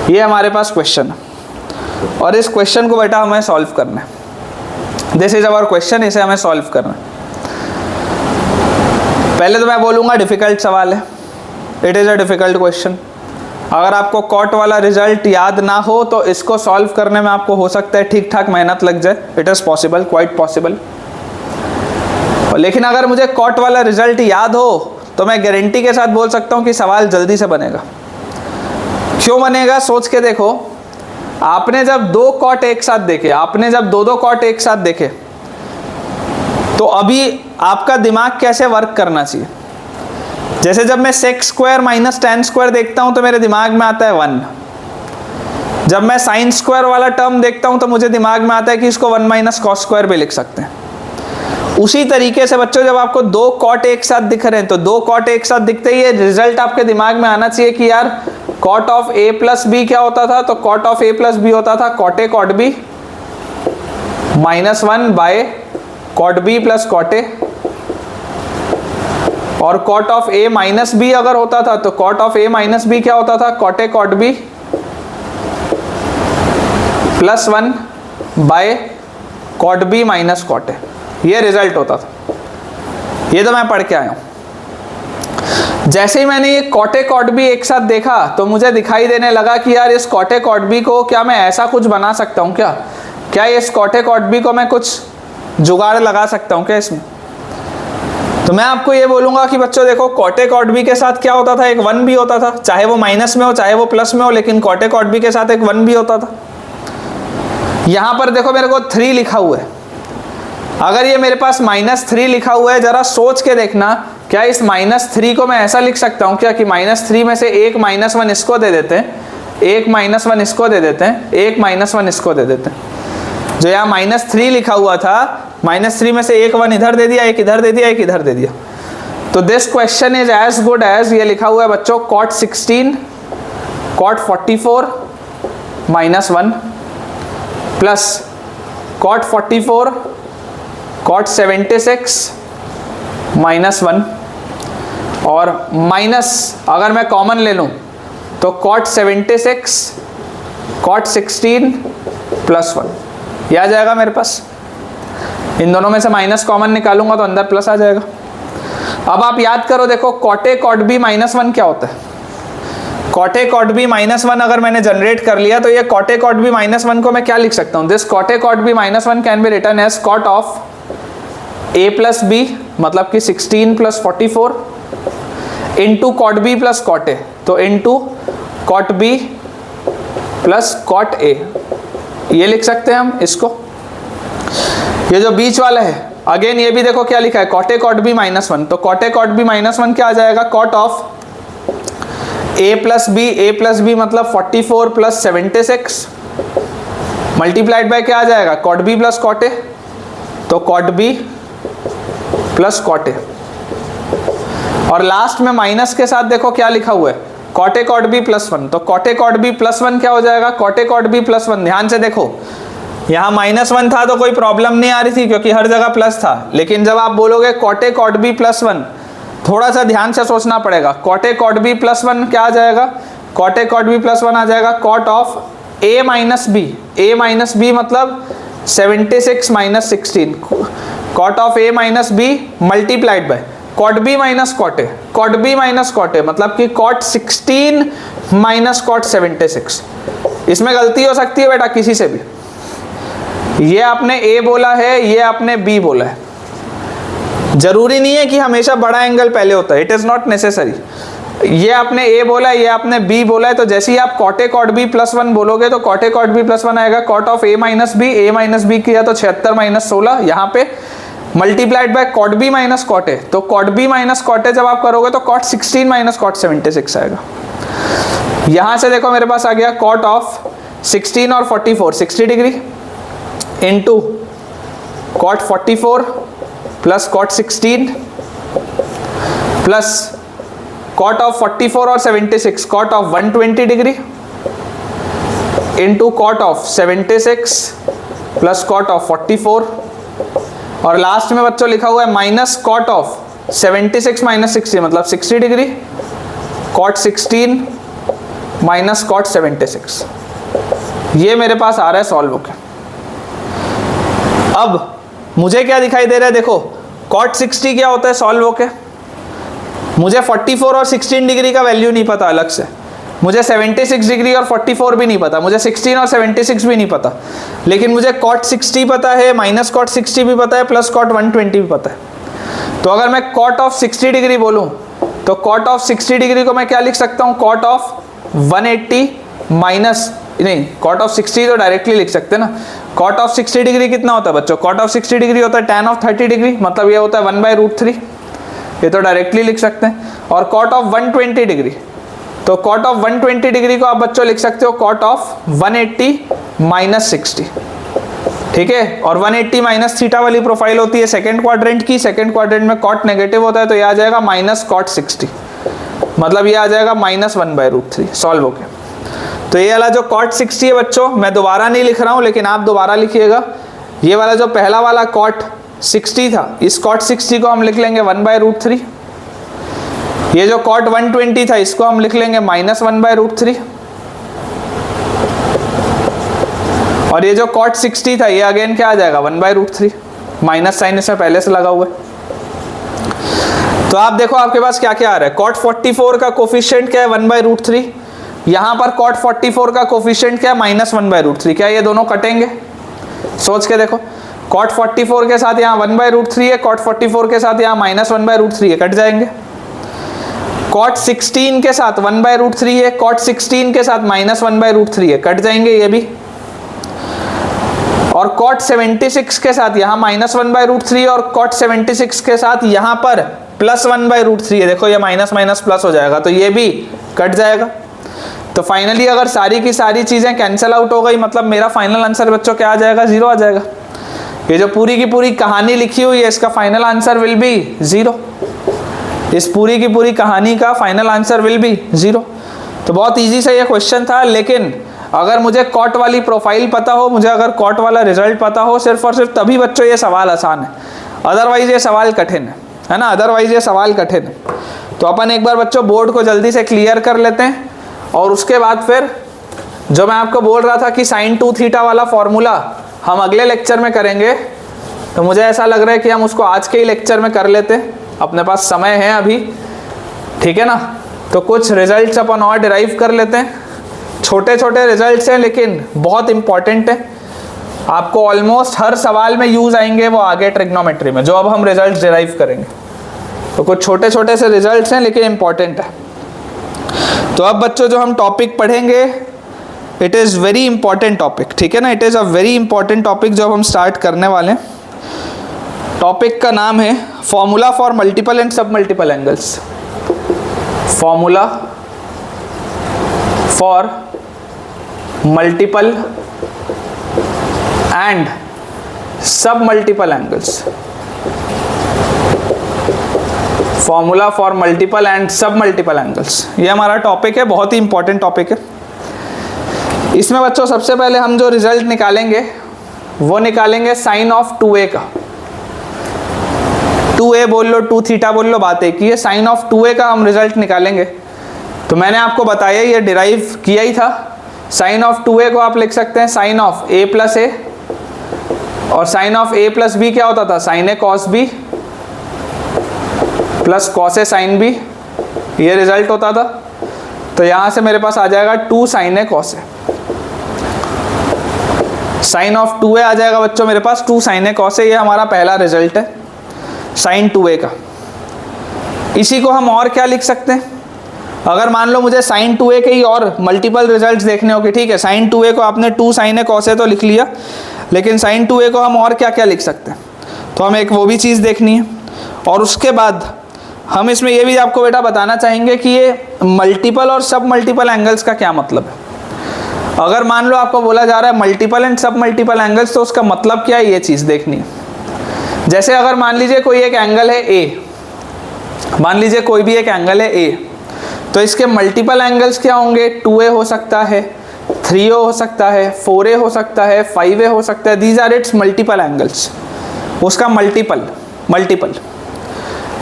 ये हमारे पास क्वेश्चन है और इस क्वेश्चन को बेटा हमें सॉल्व करना है। दिस इज अवर क्वेश्चन, इसे हमें सॉल्व करना है। पहले तो मैं बोलूँगा डिफ़िकल्ट सवाल है, it is a difficult question. अगर आपको कॉट वाला रिजल्ट याद ना हो तो इसको सॉल्व करने में आपको हो सकता है ठीक ठाक मेहनत लग जाए। It is possible, quite possible. लेकिन अगर मुझे कॉट वाला रिजल्ट याद हो तो मैं गारंटी के साथ बोल सकता हूँ कि सवाल जल्दी से बनेगा। क्यों बनेगा, सोच के देखो। आपने जब दो कॉट एक साथ देखे, आपने जब दो कॉट एक साथ देखे, तो अभी आपका दिमाग कैसे वर्क करना चाहिए। जैसे जब मैं sec square minus tan square देखता हूं तो मेरे दिमाग में आता है 1। जब मैं साइन स्क्वायर वाला टर्म देखता हूं तो मुझे दिमाग में आता है कि इसको 1 माइनस कॉस स्क्वायर भी लिख सकते हैं। उसी तरीके से बच्चों जब आपको दो कॉट एक साथ दिख रहे हैं तो दो कॉट एक साथ दिखते ही ये रिजल्ट आपके दिमाग में आना चाहिए कि यार cot of A plus B क्या होता था, तो cot of A plus B होता था cot A cot B -1 by cot B plus cot A. और cot of A minus B अगर होता था तो cot of A minus B क्या होता था, cot A cot B +1 by cot B minus cot A. ये रिजल्ट होता था। ये तो मैं पढ़ के आया हूं। जैसे ही मैंने ये कॉट ए कॉट बी एक साथ देखा तो मुझे दिखाई देने लगा कि यार इस कॉट ए कॉट बी को क्या मैं ऐसा कुछ बना सकता हूं, क्या इस कॉट ए कॉट बी को मैं कुछ जुगाड़ लगा सकता हूं क्या इसमें। तो मैं आपको ये बोलूंगा कि बच्चों देखो कॉट ए कॉट बी के साथ क्या होता था, एक 1 भी होता था, चाहे वो माइनस में हो चाहे वो प्लस में हो, लेकिन कॉट ए कॉट बी के साथ एक 1 भी होता था। यहां पर देखो मेरे को 3 लिखा हुआ है। अगर ये मेरे पास -3 लिखा हुआ है, जरा सोच के देखना, क्या इस -3 को मैं ऐसा लिख सकता हूं क्या कि -3 में से एक -1 इसको दे देते हैं, एक -1 इसको दे देते हैं, एक -1 इसको दे देते हैं। जो यहाँ -3 लिखा हुआ था, -3 में से एक 1 इधर दे दिया, एक इधर दे दिया, एक इधर दे दिया। तो this question is as good as, ये लिखा हुआ है बच्चों cot 16 cot 44 -1 plus cot 44 cot 76 -1 और माइनस अगर मैं कॉमन ले लूँ तो कॉट 76 कॉट 16 +1। यह आ जाएगा मेरे पास। इन दोनों में से माइनस कॉमन निकालूंगा तो अंदर प्लस आ जाएगा। अब आप याद करो, देखो कॉट ए कॉट बी -1 क्या होता है। कॉट ए कॉट बी -1 अगर मैंने जनरेट कर लिया तो ये कॉट ए कॉट बी -1 को मैं क्या लिख सकता हूँ, this cot A cot B -1 can be written as cot of A plus B, मतलब कि 16 + 44 into cot B plus cot A, तो into cot B plus cot A, ये लिख सकते हैं हम इसको। ये जो बीच वाला है, अगेन ये भी देखो क्या लिखा है, कॉट ए कॉट बी -1, तो कॉट ए कॉट बी -1 क्या आ जाएगा, cot of A plus B मतलब 44 + 76 मल्टीप्लाइड बाय क्या आ जाएगा, cot B plus cot A, तो cot B plus cot A. और लास्ट में माइनस के साथ देखो क्या लिखा हुआ है, cot A cot B plus 1। तो cot A cot B plus 1 क्या हो जाएगा, cot A cot B plus 1। ध्यान से देखो, यहाँ -1 था तो कोई प्रॉब्लम नहीं आ रही थी क्योंकि हर जगह प्लस था, लेकिन जब आप बोलोगे cot A cot B plus 1, थोड़ा सा ध्यान से सोचना पड़ेगा। Cot A cot B plus 1 क्या आ जाएगा, cot A cot B plus 1 आ जाएगा cot of A minus B. A minus B मतलब 76 minus 16, cot of A minus B multiplied by cot B minus cot A. Cot B minus cot A मतलब कि कॉट 16 माइनस कॉट 76। इसमें गलती हो सकती है बेटा किसी से भी, ये आपने ए बोला है, ये आपने बी बोला है। जरूरी नहीं है कि हमेशा बड़ा एंगल पहले होता है, इट इज नॉट नेसेसरी। ये आपने ए बोला है, ये आपने बी बोला है, तो जैसे ही आप cot A cot B plus 1 बोलोगे तो cot A cot B plus 1 आएगा cot of A minus B. A minus B किया तो 76 माइनस 16 यहाँ पे multiplied by cot B minus cot A. तो cot B minus cot A जब आप करोगे तो कॉट 16 माइनस कॉट 76 आएगा। यहां से देखो मेरे पास आ गया कॉट ऑफ 16 और 44 60 degree into cot 44 plus cot 16 plus cot of 44 और 76 cot of 120 degree into cot of 76 plus cot of 44 और लास्ट में बच्चों लिखा हुआ है माइनस कॉट ऑफ 76 माइनस 60 मतलब 60 डिग्री कॉट 16 माइनस कॉट 76। ये मेरे पास आ रहा है सॉल्व होकर। अब मुझे क्या दिखाई दे रहा है, देखो कॉट 60 क्या होता है सॉल्व होके, मुझे 44 और 16 डिग्री का वैल्यू नहीं पता अलग से, मुझे 76 डिग्री और 44 भी नहीं पता, मुझे 16 और 76 भी नहीं पता, लेकिन मुझे कॉट 60 पता है, माइनस कॉट 60 भी पता है, प्लस कॉट 120 भी पता है। तो अगर मैं कॉट ऑफ 60 डिग्री बोलूं तो कॉट ऑफ 60 डिग्री को मैं क्या लिख सकता हूं, कॉट ऑफ 180 माइनस, नहीं कॉट ऑफ 60 तो डायरेक्टली लिख सकते हैं ना। कॉट ऑफ 60 डिग्री कितना होता है बच्चों, कॉट ऑफ 60 डिग्री होता है tan ऑफ 30 डिग्री, मतलब ये होता है 1/√3, ये तो डायरेक्टली लिख सकते हैं। और कॉट ऑफ 120 डिग्री, तो कॉट ऑफ 120 डिग्री को आप बच्चों लिख सकते हो कॉट ऑफ 180 माइनस 60, ठीक है। और 180 माइनस थीटा वाली प्रोफाइल होती है सेकंड क्वाड्रेंट की, सेकंड क्वाड्रेंट में कॉट नेगेटिव होता है तो ये आ जाएगा माइनस कॉट 60, मतलब ये आ जाएगा -1/√3 सॉल्व हो गया। तो ये वाला जो कॉट 60 है बच्चों, मैं दोबारा नहीं लिख रहा हूं लेकिन आप दोबारा लिखिएगा। ये वाला जो पहला वाला कॉट 60 था, इस कॉट 60 को हम लिख लेंगे 1/√3। ये जो कॉट 120 था इसको हम लिख लेंगे -1/√3। और ये जो कॉट 60 था ये अगेन क्या आ जाएगा 1/√3, माइनस साइन इसमें पहले से लगा हुआ है। तो आप देखो आपके पास क्या क्या आ रहा है, कॉट 44 का कोफिशिएंट क्या है 1/√3, यहां पर कॉट 44 का कोफिशिएंट क्या है -1/√3। क्या ये दोनों कटेंगे, सोच के देखो, कॉट 44 के साथ यहाँ 1/√3 है, कॉट 44 के साथ यहाँ -1/√3 है, कट जाएंगे। कॉट 16 के साथ 1/√3 है, कॉट 16 के साथ -1/√3 है, कट जाएंगे ये भी। और कॉट 76 के साथ यहाँ -1/√3 और कॉट 76 के साथ यहाँ पर +1/√3 है, देखो ये माइनस माइनस प्लस हो जाएगा तो ये भी कट जाएगा। तो फाइनली अगर सारी की सारी चीजें कैंसिल आउट हो गई, मतलब मेरा फाइनल आंसर बच्चों क्या आ जाएगा, 0 आ जाएगा। ये जो पूरी की पूरी कहानी लिखी हुई है इसका फाइनल आंसर विल बी 0। इस पूरी की पूरी कहानी का फाइनल आंसर विल बी 0। तो बहुत इजी से ये क्वेश्चन था, लेकिन अगर मुझे कॉट वाली प्रोफाइल पता हो, मुझे अगर कॉट वाला रिजल्ट पता हो, सिर्फ और सिर्फ तभी बच्चों ये सवाल आसान है, अदरवाइज ये सवाल कठिन है ना, अदरवाइज ये सवाल कठिन है। तो अपन एक बार बच्चों बोर्ड को जल्दी से क्लियर कर लेते हैं और उसके बाद फिर जो मैं आपको बोल रहा था कि sin 2 थीटा वाला फॉर्मूला हम अगले लेक्चर में करेंगे, तो मुझे ऐसा लग रहा है कि हम उसको आज के ही लेक्चर में कर लेते हैं, अपने पास समय है अभी, ठीक है ना। तो कुछ रिजल्ट्स अपन और डिराइव कर लेते हैं, छोटे छोटे रिजल्ट्स हैं लेकिन बहुत इंपॉर्टेंट है, आपको ऑलमोस्ट हर सवाल में यूज आएंगे वो आगे ट्रिग्नोमेट्री में, जो अब हम रिजल्ट्स डिराइव करेंगे। तो कुछ छोटे छोटे से रिजल्ट्स हैं लेकिन इंपॉर्टेंट है। तो अब बच्चों जो हम टॉपिक पढ़ेंगे, it is very important topic, ठीक है ना, it is a very important topic जो हम स्टार्ट करने वाले हैं। टॉपिक का नाम है formula for multiple and sub multiple angles. Formula for multiple and sub multiple angles. Formula for multiple and sub multiple angles, ये हमारा टॉपिक है, बहुत ही इंपॉर्टेंट टॉपिक है। इसमें बच्चों सबसे पहले हम जो रिजल्ट निकालेंगे वो निकालेंगे साइन ऑफ 2a का। 2a बोल लो, 2 थीटा बोल लो, बात एक ही है। साइन ऑफ 2a का हम रिजल्ट निकालेंगे। तो मैंने आपको बताया, ये डिराइव किया ही था। साइन ऑफ 2a को आप लिख सकते हैं sine of a plus A, और sine of a plus B क्या होता था, साइन ए कॉस बी प्लस कॉस ए साइन बी, ये रिजल्ट होता था। तो यहां से मेरे पास आ जाएगा 2 sine A cos A. Sine of 2a आ जाएगा बच्चों मेरे पास 2 साइन ए कॉस ए, ये हमारा पहला रिजल्ट है साइन 2a का। इसी को हम और क्या लिख सकते हैं, अगर मान लो मुझे साइन 2a के ही और मल्टीपल रिजल्ट्स देखने हो कि ठीक है, साइन 2a को आपने 2 साइन ए कॉस ए तो लिख लिया, लेकिन साइन 2a को हम और क्या क्या लिख सकते हैं, तो हमें एक वो भी चीज़ देखनी है। और उसके बाद हम इसमें ये भी आपको बेटा बताना चाहेंगे कि ये मल्टीपल और सब मल्टीपल एंगल्स का क्या मतलब है। अगर मान लो आपको बोला जा रहा है multiple and sub multiple angles, तो उसका मतलब क्या है, ये चीज़ देखनी है। जैसे अगर मान लीजिए कोई एक एंगल है ए, मान लीजिए कोई भी एक एंगल है ए, तो इसके मल्टीपल एंगल्स क्या होंगे, 2a हो सकता है, 3a हो सकता है, 4a हो सकता है, 5a हो सकता है। These are its multiple angles, उसका मल्टीपल।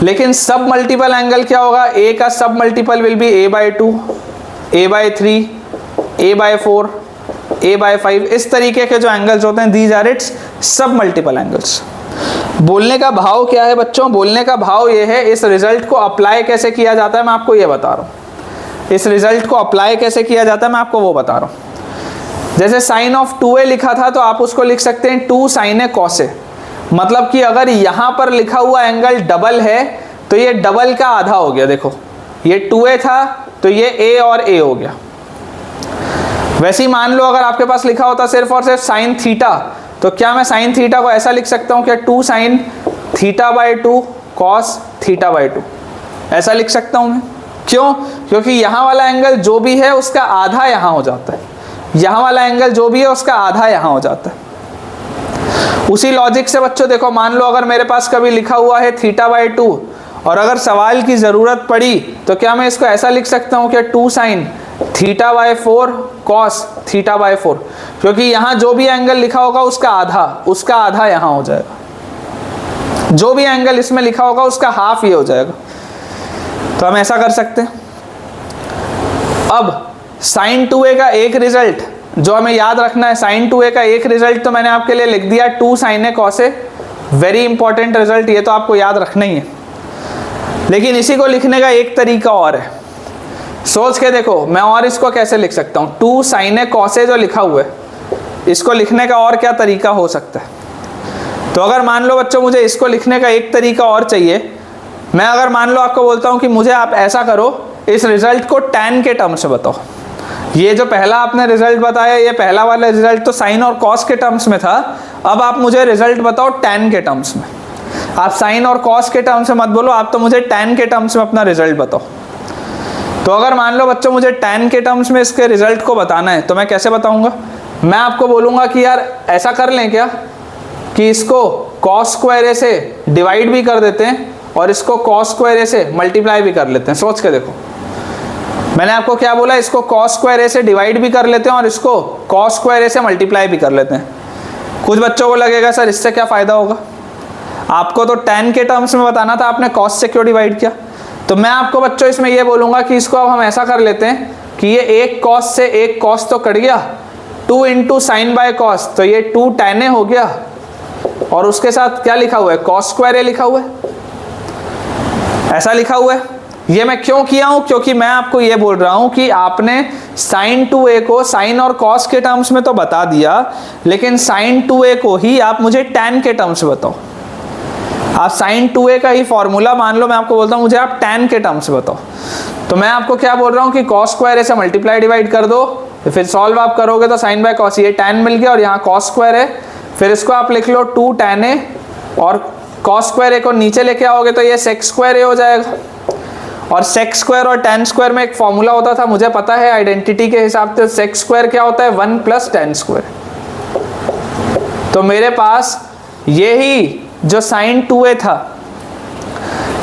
लेकिन सब मल्टीपल एंगल क्या होगा, a का सब multiple will be a/2, a/3, a/4, a/5। इस तरीके के जो एंगल्स होते हैं, दीज आर इट्स सब मल्टीपल एंगल्स। बोलने का भाव क्या है बच्चों, बोलने का भाव ये है, इस रिजल्ट को अप्लाई कैसे किया जाता है मैं आपको ये बता रहा हूँ। इस रिजल्ट को अप्लाई कैसे किया जाता है मैं आपको वो बता रहा हूँ। जैसे साइन ऑफ 2a लिखा था, तो आप उसको लिख सकते हैं 2 साइन ए कॉस ए। मतलब कि अगर यहाँ पर लिखा हुआ एंगल डबल है, तो ये डबल का आधा हो गया। देखो ये 2a था, तो ये a और a हो गया। वैसे ही मान लो अगर आपके पास लिखा होता सिर्फ और सिर्फ साइन थीटा, तो क्या मैं साइन थीटा को ऐसा लिख सकता हूँ क्या, 2 साइन थीटा/2 कॉस थीटा/2, ऐसा लिख सकता हूँ मैं। क्यों, क्योंकि यहाँ वाला एंगल जो भी है उसका आधा यहाँ हो जाता है, यहाँ वाला एंगल जो भी है उसका आधा यहाँ हो जाता है। उसी लॉजिक से बच्चों देखो, मान लो अगर मेरे पास कभी लिखा हुआ है थीटा/2, और अगर सवाल की ज़रूरत पड़ी तो क्या मैं इसको ऐसा लिख सकता हूँ कि 2 साइन थीटा/4 कॉस थीटा/4, क्योंकि यहाँ जो भी एंगल लिखा होगा उसका आधा यहाँ हो जाएगा। जो भी एंगल इसमें लिखा होगा उसका हाफ ये हो जाएगा। तो हम ऐसा कर सकते हैं। अब साइन 2a का एक रिजल्ट जो हमें याद रखना है, साइन 2a का एक रिजल्ट तो मैंने आपके लिए लिख दिया 2 साइन ए कॉस ए, वेरी इंपॉर्टेंट रिजल्ट, ये तो आपको याद रखना ही है। लेकिन इसी को लिखने का एक तरीका और है, सोच के देखो मैं और इसको कैसे लिख सकता हूँ। 2 साइन ए कॉस ए जो लिखा हुआ है, इसको लिखने का और क्या तरीका हो सकता है। तो अगर मान लो बच्चों मुझे इसको लिखने का एक तरीका और चाहिए, मैं अगर मान लो आपको बोलता हूँ कि मुझे आप ऐसा करो, इस रिजल्ट को tan के टर्म्स में बताओ। ये जो पहला आपने रिजल्ट बताया, ये पहला वाला रिजल्ट तो साइन और कॉस के टर्म्स में था। अब आप मुझे रिजल्ट बताओ tan के टर्म्स में। आप साइन और कॉस के टर्म्स में मत बोलो, आप तो मुझे tan के टर्म्स में अपना रिजल्ट बताओ। तो अगर मान लो बच्चों मुझे tan के टर्म्स में इसके रिजल्ट को बताना है, तो मैं कैसे बताऊंगा, मैं आपको बोलूंगा कि यार ऐसा कर लें क्या कि इसको कॉस स्क्वायर ए से डिवाइड भी कर देते हैं और इसको कॉस स्क्वायर ए से मल्टीप्लाई भी कर लेते हैं। सोच के देखो, मैंने आपको क्या बोला, इसको कॉस स्क्वायर ए से डिवाइड भी कर लेते हैं और इसको कॉस स्क्वायर ए से मल्टीप्लाई भी कर लेते हैं। कुछ बच्चों को लगेगा सर इससे क्या फ़ायदा होगा, आपको तो tan के टर्म्स में बताना था, आपने कॉस से क्यों डिवाइड किया। तो मैं आपको बच्चों इसमें ये बोलूँगा कि इसको अब हम ऐसा कर लेते हैं कि ये एक कॉस से एक कॉस तो कट गया, 2 इंटू साइन बाय कॉस, तो ये 2 tan ए हो गया, और उसके साथ क्या लिखा हुआ है, कॉस स्क्वायर ए लिखा हुआ है, ऐसा लिखा हुआ है। ये मैं क्यों किया हूं, क्योंकि मैं आपको ये बोल रहा हूं कि आपने साइन 2a को साइन और कॉस के टर्म्स में तो बता दिया, लेकिन साइन 2a को ही आप मुझे tan के टर्म्स में बताओ। आप साइन 2a का ही फॉर्मूला मान लो, मैं आपको बोलता हूं मुझे आप tan के टर्म्स में बताओ, तो मैं आपको क्या बोल रहा हूं कि कॉस स्क्वायर ए से मल्टीप्लाई डिवाइड कर दो, तो फिर सॉल्व आप करोगे तो साइन बाय कॉस, ये tan मिल गया और यहाँ कॉस स्क्वायर है, फिर इसको आप लिख लो 2 tan ए, और कॉस स्क्वायर ए को नीचे लेके आओगे तो ये सेक स्क्वायर ए हो जाएगा। और सेक स्क्वायर और tan स्क्वायर में एक फॉर्मूला होता था, मुझे पता है आइडेंटिटी के हिसाब से सेक स्क्वायर क्या होता है, 1 + tan स्क्वायर। तो मेरे पास यही जो साइन 2a था,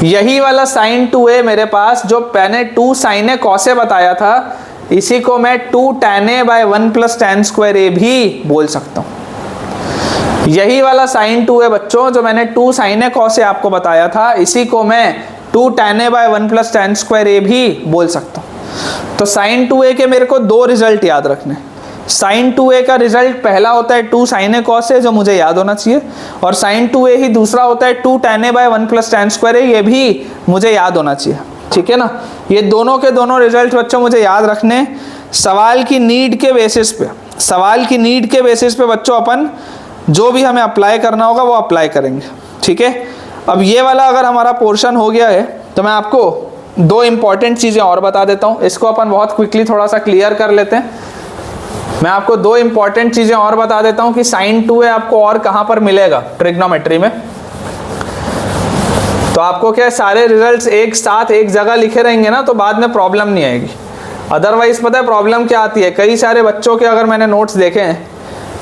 यही वाला sin 2a मेरे पास जो मैंने 2 sin a cos a बताया था, इसी को मैं 2 tan a by 1 plus tan square a भी बोल सकता हूं। यही वाला sin 2a बच्चों जो मैंने 2 sin a cos a आपको बताया था, इसी को मैं 2 tan a by 1 plus tan square a भी बोल सकता हूं। तो sin 2a के मेरे को दो रिजल्ट याद रखने। sin 2a का रिजल्ट पहला होता है 2 sin a cos a, जो मुझे याद होना चाहिए, और sin 2a ही दूसरा होता है 2 tan a by 1 plus tan square a, ये भी मुझे याद होना चाहिए। ठीक है ना, ये दोनों के दोनों रिजल्ट बच्चों मुझे याद रखने। सवाल की नीड के बेसिस पे बच्चों अपन जो भी हमें अप्लाई करना होगा वो अप्लाई करेंगे। ठीक है, अब ये वाला अगर हमारा पोर्शन हो गया है तो मैं आपको दो इंपॉर्टेंट चीज़ें और बता देता हूँ। इसको अपन बहुत क्विकली थोड़ा सा क्लियर कर लेते हैं। मैं आपको दो इंपॉर्टेंट चीज़ें और बता देता हूँ कि sin 2a आपको और कहाँ पर मिलेगा ट्रिग्नोमेट्री में। तो आपको क्या सारे रिजल्ट्स एक साथ एक जगह लिखे रहेंगे ना, तो बाद में प्रॉब्लम नहीं आएगी। अदरवाइज पता है प्रॉब्लम क्या आती है, कई सारे बच्चों के अगर मैंने नोट्स देखे हैं,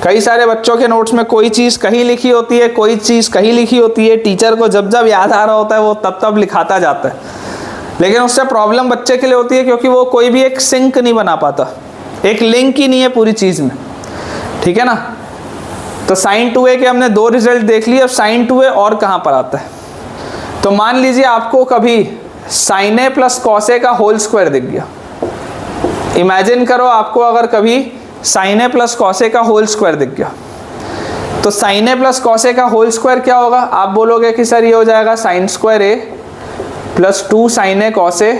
कई सारे बच्चों के नोट्स में कोई चीज़ कहीं लिखी होती है, कोई चीज़ कहीं लिखी होती है, टीचर को जब जब याद आ रहा होता है वो तब तब लिखाता जाता है, लेकिन उससे प्रॉब्लम बच्चे के लिए होती है क्योंकि वो कोई भी एक सिंक नहीं बना पाता, एक लिंक ही नहीं है पूरी चीज़ में। ठीक है ना, तो sin 2a के हमने दो रिजल्ट देख लिए। अब sin 2a और कहाँ पर आता है, तो मान लीजिए आपको कभी sin a plus cos a का होल स्क्वायर दिख गया। इमेजिन करो आपको अगर कभी sin a plus cos a का होल स्क्वायर दिख गया, तो sin a plus cos a का होल स्क्वायर क्या होगा, आप बोलोगे कि सर ये हो जाएगा sin square a plus 2 sin a cos a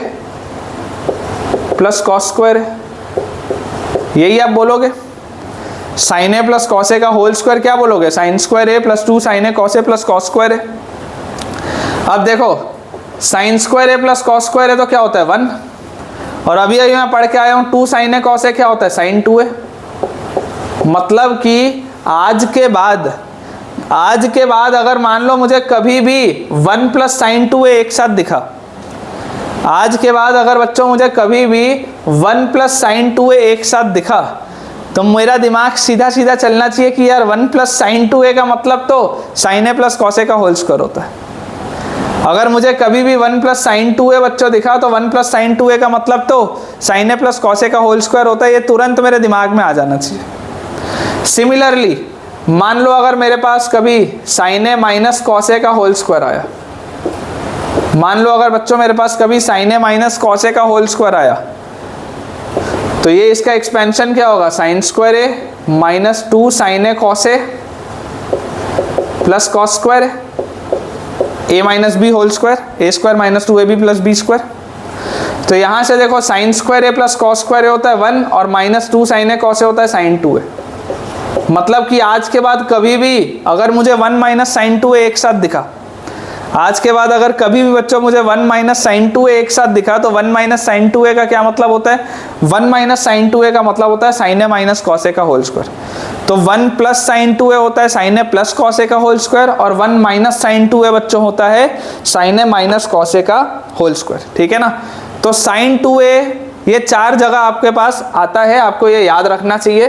plus cos square है, यही आप बोलोगे। sin a plus cos a का होल स्क्वायर क्या बोलोगे, sin square a plus 2 sin a cos a plus cos square है। अब देखो sin square a plus cos square है तो क्या होता है 1, और अभी अभी मैं पढ़ के आया हूँ 2 sin a cos a क्या होता है sin 2a। मतलब कि आज के बाद अगर मान लो मुझे कभी भी 1 प्लस sin 2a एक साथ दिखा, आज के बाद अगर बच्चों मुझे कभी भी 1 प्लस sin 2a एक साथ दिखा, तो मेरा दिमाग सीधा सीधा चलना चाहिए कि यार 1 प्लस sin 2a का मतलब तो sin a plus cos a का होल स्क्वायर होता है। अगर मुझे कभी भी 1 प्लस sin 2a बच्चों दिखा तो 1 प्लस sin 2a का मतलब तो sin a plus cos a का होल स्क्वायर होता है, ये तुरंत मेरे दिमाग में आ जाना चाहिए। सिमिलरली मान लो अगर मेरे पास कभी sin a minus cos a का होल स्क्वायर आया, मान लो अगर बच्चों मेरे पास कभी sin a minus cos a का होल स्क्वायर आया, तो ये इसका एक्सपेंशन क्या होगा, sin square a minus 2 sin a cos a plus cos square है, a minus B whole square, a square minus 2ab plus B square. तो यहाँ से देखो sin square a plus cos square होता है 1 और minus 2 sin a cos a होता है sin 2a। मतलब कि आज के बाद कभी भी अगर मुझे 1 माइनस sin 2a एक साथ दिखा, आज के बाद अगर कभी भी बच्चों मुझे 1 माइनस sin 2a एक साथ दिखा, तो 1 माइनस sin 2a का क्या मतलब होता है, 1 माइनस sin 2a का मतलब होता है sin a minus cos a का होल स्क्वायर। तो 1 प्लस sin 2a होता है sin a plus cos a का होल स्क्वायर, और 1 माइनस sin 2a बच्चों होता है sin a minus cos a का होल स्क्वायर। ठीक है ना, तो sin 2a ये चार जगह आपके पास आता है, आपको ये याद रखना चाहिए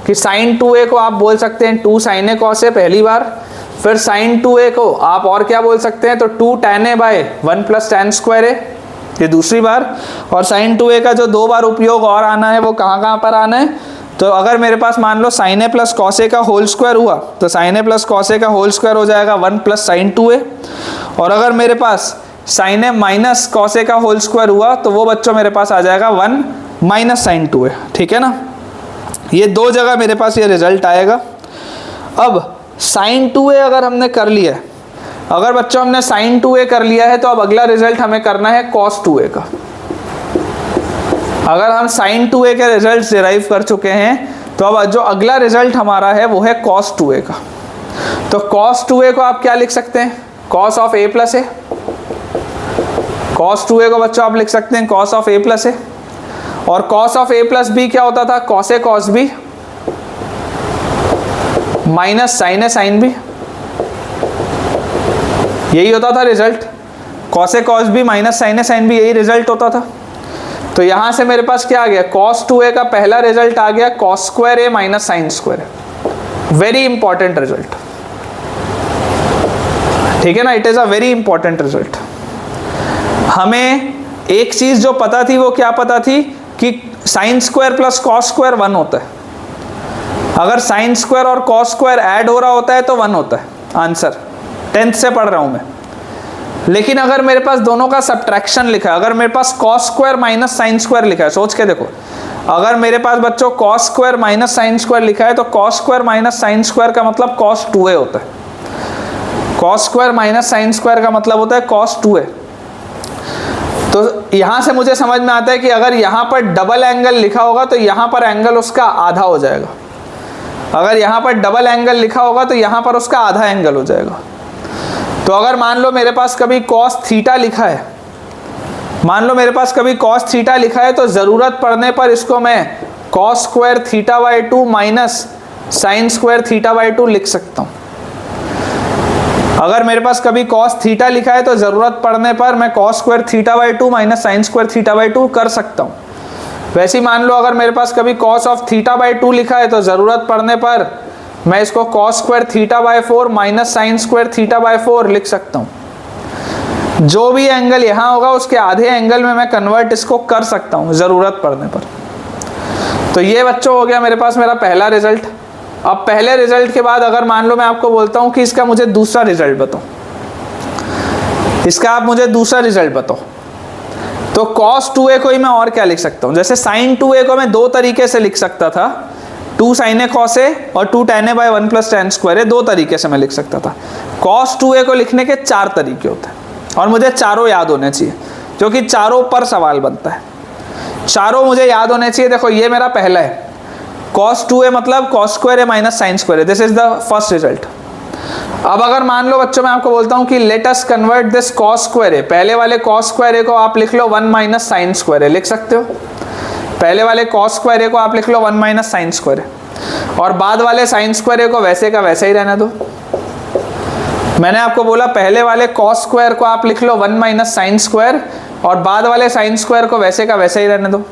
कि sin 2a को आप बोल सकते हैं 2 sin a cos a पहली बार, फिर sin 2a को आप और क्या बोल सकते हैं, तो 2 tan a by 1 plus tan square है, ये दूसरी बार। और sin 2a का जो दो बार उपयोग और आना है वो कहाँ पर आना है, तो अगर मेरे पास मान लो sin a plus cos a का होल स्क्वायर हुआ, तो sin a plus cos a का होल स्क्वायर हो जाएगा 1 प्लस sin 2a। और अगर मेरे पास sin a minus cos a का होल स्क्वायर हुआ, तो वो बच्चों मेरे पास आ जाएगा 1 माइनस sin 2a। ठीक है ना, ये दो जगह मेरे पास ये रिजल्ट आएगा। अब sin 2a अगर हमने कर लिया है, अगर बच्चों हमने sin 2a कर लिया है, तो अब अगला रिजल्ट हमें करना है cos 2a का। अगर हम sin 2a के रिजल्ट डिराइव कर चुके हैं, तो अब जो अगला रिजल्ट हमारा है वो है cos 2a का। तो cos 2a को आप क्या लिख सकते हैं, cos of a plus a। cos 2a को बच्चों आप लिख सकते हैं cos of a plus a, और cos ऑफ a प्लस b क्या होता था, cos a cos b minus sin a sin b, यही होता था result, cos a cos b minus sin a sin b, यही रिजल्ट होता था। तो यहां से मेरे पास क्या आ गया, cos 2a का पहला रिजल्ट आ गया cos square a minus sin square a। Very important result, ठीक है ना, it is a very important result. हमें एक चीज़ जो पता थी वो क्या पता थी कि sine square plus cos square 1 होता है। अगर साइन स्क्वायर और कॉस स्क्वायर ऐड हो रहा होता है तो 1 होता है आंसर। 10th से पढ़ रहा हूँ मैं। लेकिन अगर मेरे पास दोनों का सब्ट्रैक्शन लिखा है, अगर मेरे पास cos square minus sine square लिखा है, सोच के देखो, अगर मेरे पास बच्चों cos square minus sine square लिखा है तो cos square minus sine square का मतलब कॉस 2a होता है। Cos square minus sine square का मतलब होता है कॉस 2a। तो यहां से मुझे समझ में आता है कि अगर यहां पर डबल एंगल लिखा होगा तो यहां पर एंगल उसका आधा हो जाएगा। अगर यहां पर डबल एंगल लिखा होगा तो यहां पर उसका आधा एंगल हो जाएगा। तो अगर मान लो मेरे पास कभी कॉस थीटा लिखा है, मान लो मेरे पास कभी कॉस थीटा लिखा है, तो ज़रूरत पड़ने पर इसको मैं cos square theta by 2 minus sine square theta by 2 लिख सकता हूँ। अगर मेरे पास कभी कॉस थीटा लिखा है तो ज़रूरत पड़ने पर मैं cos square theta by 2 minus sine square theta by 2 कर सकता हूँ। वैसे ही मान लो अगर मेरे पास कभी कॉस ऑफ थीटा बाई 2 लिखा है तो ज़रूरत पड़ने पर मैं इसको cos square theta by 4 minus sine square theta by 4 लिख सकता हूँ। जो भी एंगल यहाँ होगा उसके आधे एंगल में मैं कन्वर्ट इसको कर सकता हूँ ज़रूरत पड़ने पर। तो ये बच्चों हो गया मेरे पास मेरा पहला रिजल्ट। अब पहले रिजल्ट के बाद अगर मान लो मैं आपको बोलता हूँ कि इसका मुझे दूसरा रिजल्ट बताओ, इसका आप मुझे दूसरा रिजल्ट बताओ, तो cos 2a को ही मैं और क्या लिख सकता हूँ। जैसे sin 2a को मैं दो तरीके से लिख सकता था, 2 sin a cos a और 2 tan a by 1 plus tan square a, दो तरीके से मैं लिख सकता था। cos 2a को लिखने के 4 तरीके होते हैं और मुझे चारों याद होने चाहिए, क्योंकि चारों पर सवाल बनता है। चारों मुझे याद होने चाहिए। देखो ये मेरा पहला है, cos 2a मतलब cos square a minus sine square a, this is the first result. अब अगर मान लो बच्चों मैं आपको बोलता हूँ कि let us convert this cos square a, पहले वाले cos स्क्वायर a को आप लिख लो 1 माइनस साइन स्क्वायर a, लिख सकते हो। पहले वाले cos स्क्वायर a को आप लिख लो 1 माइनस साइन स्क्वायर a, और बाद वाले साइन स्क्वायर a को वैसे का वैसे ही रहने दो। मैंने आपको बोला पहले वाले cos स्क्वायर को आप लिख लो 1 माइनस साइन स्क्वायर और बाद वाले साइन स्क्वायर को वैसे का वैसे ही रहने दो।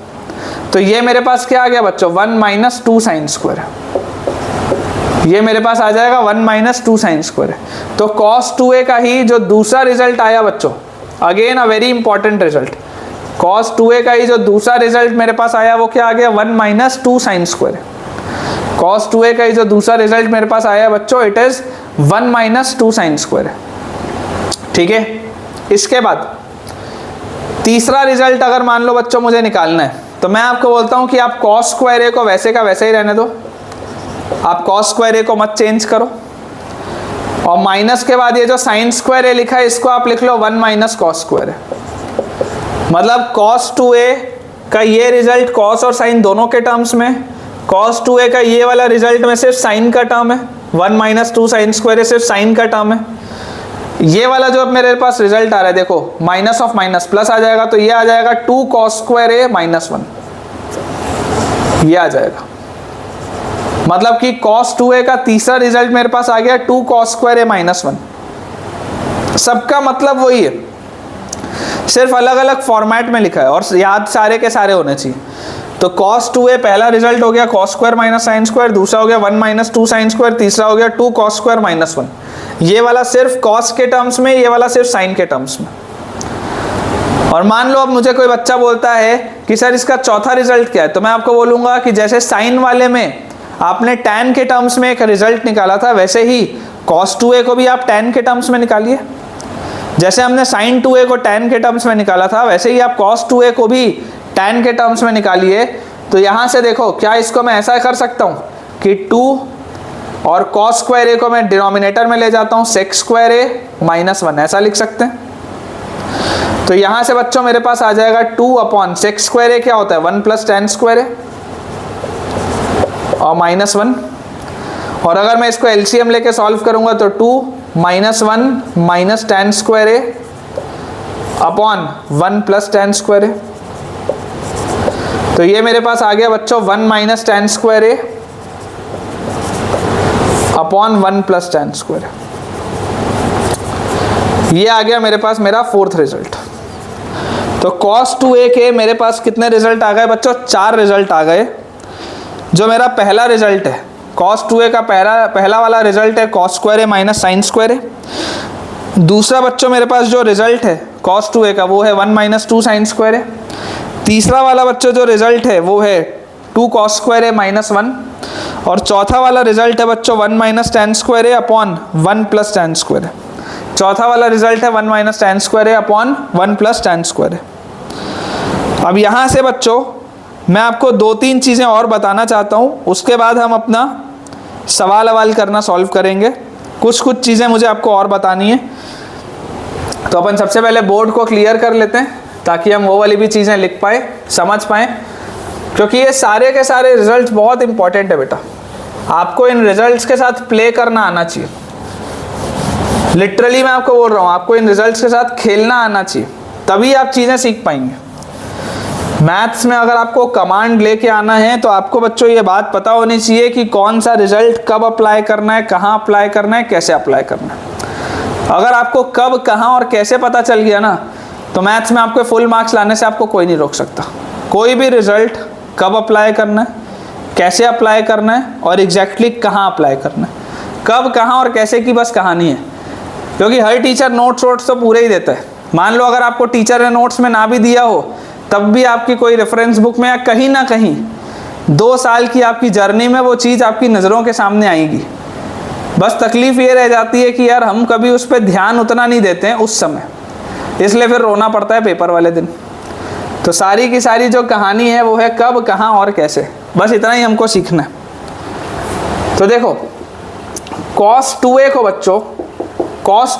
तो ये मेरे पास क्या आ गया बच्चों, 1 माइनस 2 साइन स्क्वायर। ये मेरे पास आ जाएगा 1 माइनस 2 साइन स्क्वायर। तो cos 2a का ही जो दूसरा रिजल्ट आया बच्चों, again a very important result, cos 2a का ही जो दूसरा रिजल्ट मेरे पास आया वो क्या आ गया, 1 minus 2 sine square. cos 2a का ही जो दूसरा रिजल्ट मेरे पास आया बच्चों, it is 1 minus 2 sine square. ठीक है, इसके बाद तीसरा रिजल्ट अगर मान लो बच्चों मुझे निकालना है, तो मैं आपको बोलता हूं कि आप cos स्क्वायर a को वैसे का वैसे ही रहने दो, आप cos स्क्वायर a को मत चेंज करो, और माइनस के बाद ये जो साइन स्क्वायर a लिखा है इसको आप लिख लो 1 माइनस cos स्क्वायर a। मतलब cos 2a का ये रिजल्ट cos और साइन दोनों के टर्म्स में, cos 2a का ये वाला रिजल्ट में सिर्फ साइन का टर्म है, 1 माइनस 2 साइन स्क्वायर a सिर्फ साइन का टर्म है। ये वाला जो अब मेरे पास रिजल्ट आ रहा है, देखो माइनस ऑफ माइनस प्लस आ जाएगा, तो ये आ जाएगा 2 cos स्क्वायर a माइनस 1, ये आ जाएगा। मतलब कि cos 2a का तीसरा रिजल्ट मेरे पास आ गया 2 cos स्क्वायर a माइनस 1। सबका मतलब वही है, सिर्फ अलग अलग फॉर्मेट में लिखा है और याद सारे के सारे होने चाहिए। तो cos 2a पहला रिजल्ट हो गया cos square minus sine square, दूसरा हो गया 1 माइनस 2 साइन स्क्वायर, तीसरा हो गया 2 cos स्क्वायर माइनस 1। ये वाला सिर्फ cos के टर्म्स में, ये वाला सिर्फ साइन के टर्म्स में। और मान लो अब मुझे कोई बच्चा बोलता है कि सर इसका चौथा रिजल्ट क्या है, तो मैं आपको बोलूंगा कि जैसे साइन वाले में आपने tan के टर्म्स में एक रिजल्ट निकाला था, वैसे ही cos 2a को भी आप tan के टर्म्स में निकालिए। जैसे हमने sin 2a को tan के टर्म्स में निकाला था, वैसे ही आप cos 2a को भी tan के टर्म्स में निकालिए। तो यहाँ से देखो, क्या इसको मैं ऐसा कर सकता हूँ कि 2 और cos स्क्वायर a को मैं डिनोमिनेटर में ले जाता हूँ sec स्क्वायर a माइनस 1, ऐसा लिख सकते हैं। तो यहाँ से बच्चों मेरे पास आ जाएगा 2 अपॉन sec स्क्वायर a क्या होता है, 1 प्लस tan स्क्वायर a और माइनस 1। और अगर मैं इसको एलसीएम लेके सॉल्व करूंगा तो 2 minus 1 minus tan square a upon 1 plus tan square a। तो ये मेरे पास आ गया बच्चों 1 minus tan square a upon 1 plus tan square a। ये आ गया मेरे पास मेरा फोर्थ रिजल्ट। तो cos 2a के मेरे पास कितने रिजल्ट आ गए बच्चों, 4 रिजल्ट आ गए। जो मेरा पहला रिजल्ट है cos 2a का पहला वाला रिजल्ट है cos square a minus sine square a। दूसरा बच्चों मेरे पास जो रिजल्ट है cos 2a का, वो है 1 माइनस 2 साइन स्क्वायर है। तीसरा वाला बच्चों जो रिजल्ट है वो है 2 cos स्क्वायर है माइनस 1। और चौथा वाला रिजल्ट है बच्चों 1 माइनस tan स्क्वायर है अपॉन 1 प्लस tan स्क्वायर है। चौथा वाला रिजल्ट है 1 माइनस tan स्क्वायर है अपॉन 1 प्लस tan स्क्वायर है। अब यहाँ से बच्चों मैं आपको 2-3 चीज़ें और बताना चाहता हूँ, उसके बाद हम अपना सवाल करना सॉल्व करेंगे। कुछ चीज़ें मुझे आपको और बतानी है, तो अपन सबसे पहले बोर्ड को क्लियर कर लेते हैं ताकि हम वो वाली भी चीज़ें लिख पाए, समझ पाएँ, क्योंकि ये सारे के सारे रिजल्ट्स बहुत इंपॉर्टेंट है बेटा। आपको इन रिजल्ट्स के साथ प्ले करना आना चाहिए। लिटरली मैं आपको बोल रहा हूँ, आपको इन रिजल्ट्स के साथ खेलना आना चाहिए, तभी आप चीज़ें सीख पाएंगे। मैथ्स में अगर आपको कमांड लेके आना है तो आपको बच्चों ये बात पता होनी चाहिए कि कौन सा रिजल्ट कब अप्लाई करना है, कहाँ अप्लाई करना है, कैसे अप्लाई करना है। अगर आपको कब, कहाँ और कैसे पता चल गया ना, तो मैथ्स में आपको फुल मार्क्स लाने से आपको कोई नहीं रोक सकता। कोई भी रिजल्ट कब अप्लाई करना है, कैसे अप्लाई करना है और एग्जैक्टली कहाँ अप्लाई करना है, कब, कहाँ और कैसे की बस कहानी है। क्योंकि हर टीचर नोट्स तो पूरे ही देता है। मान लो अगर आपको टीचर ने नोट्स में ना भी दिया हो, तब भी आपकी कोई रेफरेंस बुक में या कहीं ना कहीं 2 साल की आपकी जर्नी में वो चीज़ आपकी नज़रों के सामने आएगी। बस तकलीफ़ ये रह जाती है कि यार हम कभी उस पर ध्यान उतना नहीं देते हैं उस समय, इसलिए फिर रोना पड़ता है पेपर वाले दिन। तो सारी की सारी जो कहानी है वो है कब, कहाँ और कैसे, बस इतना ही हमको सीखना है। तो देखो cos 2a को बच्चों, cos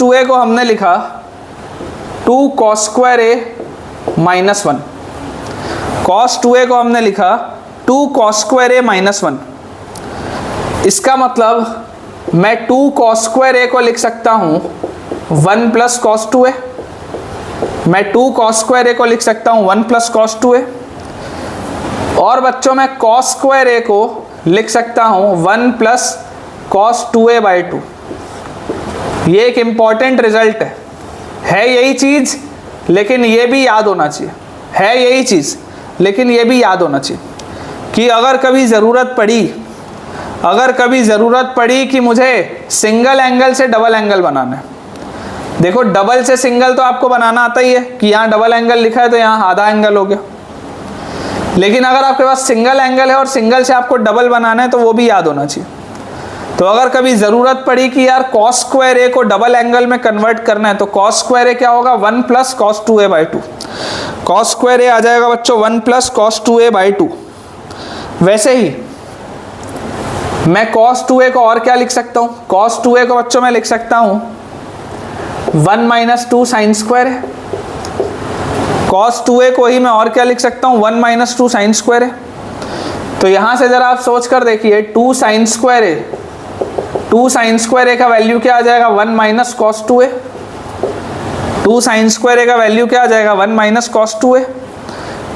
2a को हमने लिखा 2 cos square a minus 1। cos 2a को हमने लिखा 2 cos स्क्वायर a माइनस 1। इसका मतलब मैं 2 cos स्क्वायर a को लिख सकता हूँ 1 प्लस cos 2a। मैं 2 cos स्क्वायर a को लिख सकता हूँ 1 प्लस cos 2a। और बच्चों मैं cos स्क्वायर a को लिख सकता हूँ 1 प्लस cos 2a बाई 2। ये एक इम्पॉर्टेंट रिजल्ट है यही चीज़, लेकिन ये भी याद होना चाहिए, है यही चीज़ लेकिन ये भी याद होना चाहिए कि अगर कभी ज़रूरत पड़ी कि मुझे सिंगल एंगल से डबल एंगल बनाना है। देखो डबल से सिंगल तो आपको बनाना आता ही है कि यहाँ डबल एंगल लिखा है तो यहाँ आधा एंगल हो गया, लेकिन अगर आपके पास सिंगल एंगल है और सिंगल से आपको डबल बनाना है तो वो भी याद होना चाहिए। तो अगर कभी ज़रूरत पड़ी कि यार cos स्क्वायर a को डबल एंगल में कन्वर्ट करना है तो cos स्क्वायर a क्या होगा 1 plus cos 2a by 2। cos square a आ जाएगा बच्चों 1 प्लस cos 2a बाई 2। वैसे ही मैं cos 2a को और क्या लिख सकता हूँ, cos 2a को बच्चों मैं लिख सकता हूँ 1 माइनस 2 साइन स्क्वायर है। cos 2a को ही मैं और क्या लिख सकता हूँ 1 माइनस 2 साइन स्क्वायर है। तो यहाँ से ज़रा आप सोच कर देखिए 2 साइन स्क्वायर a का वैल्यू क्या आ जाएगा 1 minus cos 2a। 2 sign square a का वैल्यू क्या आ जाएगा 1 माइनस cos 2a।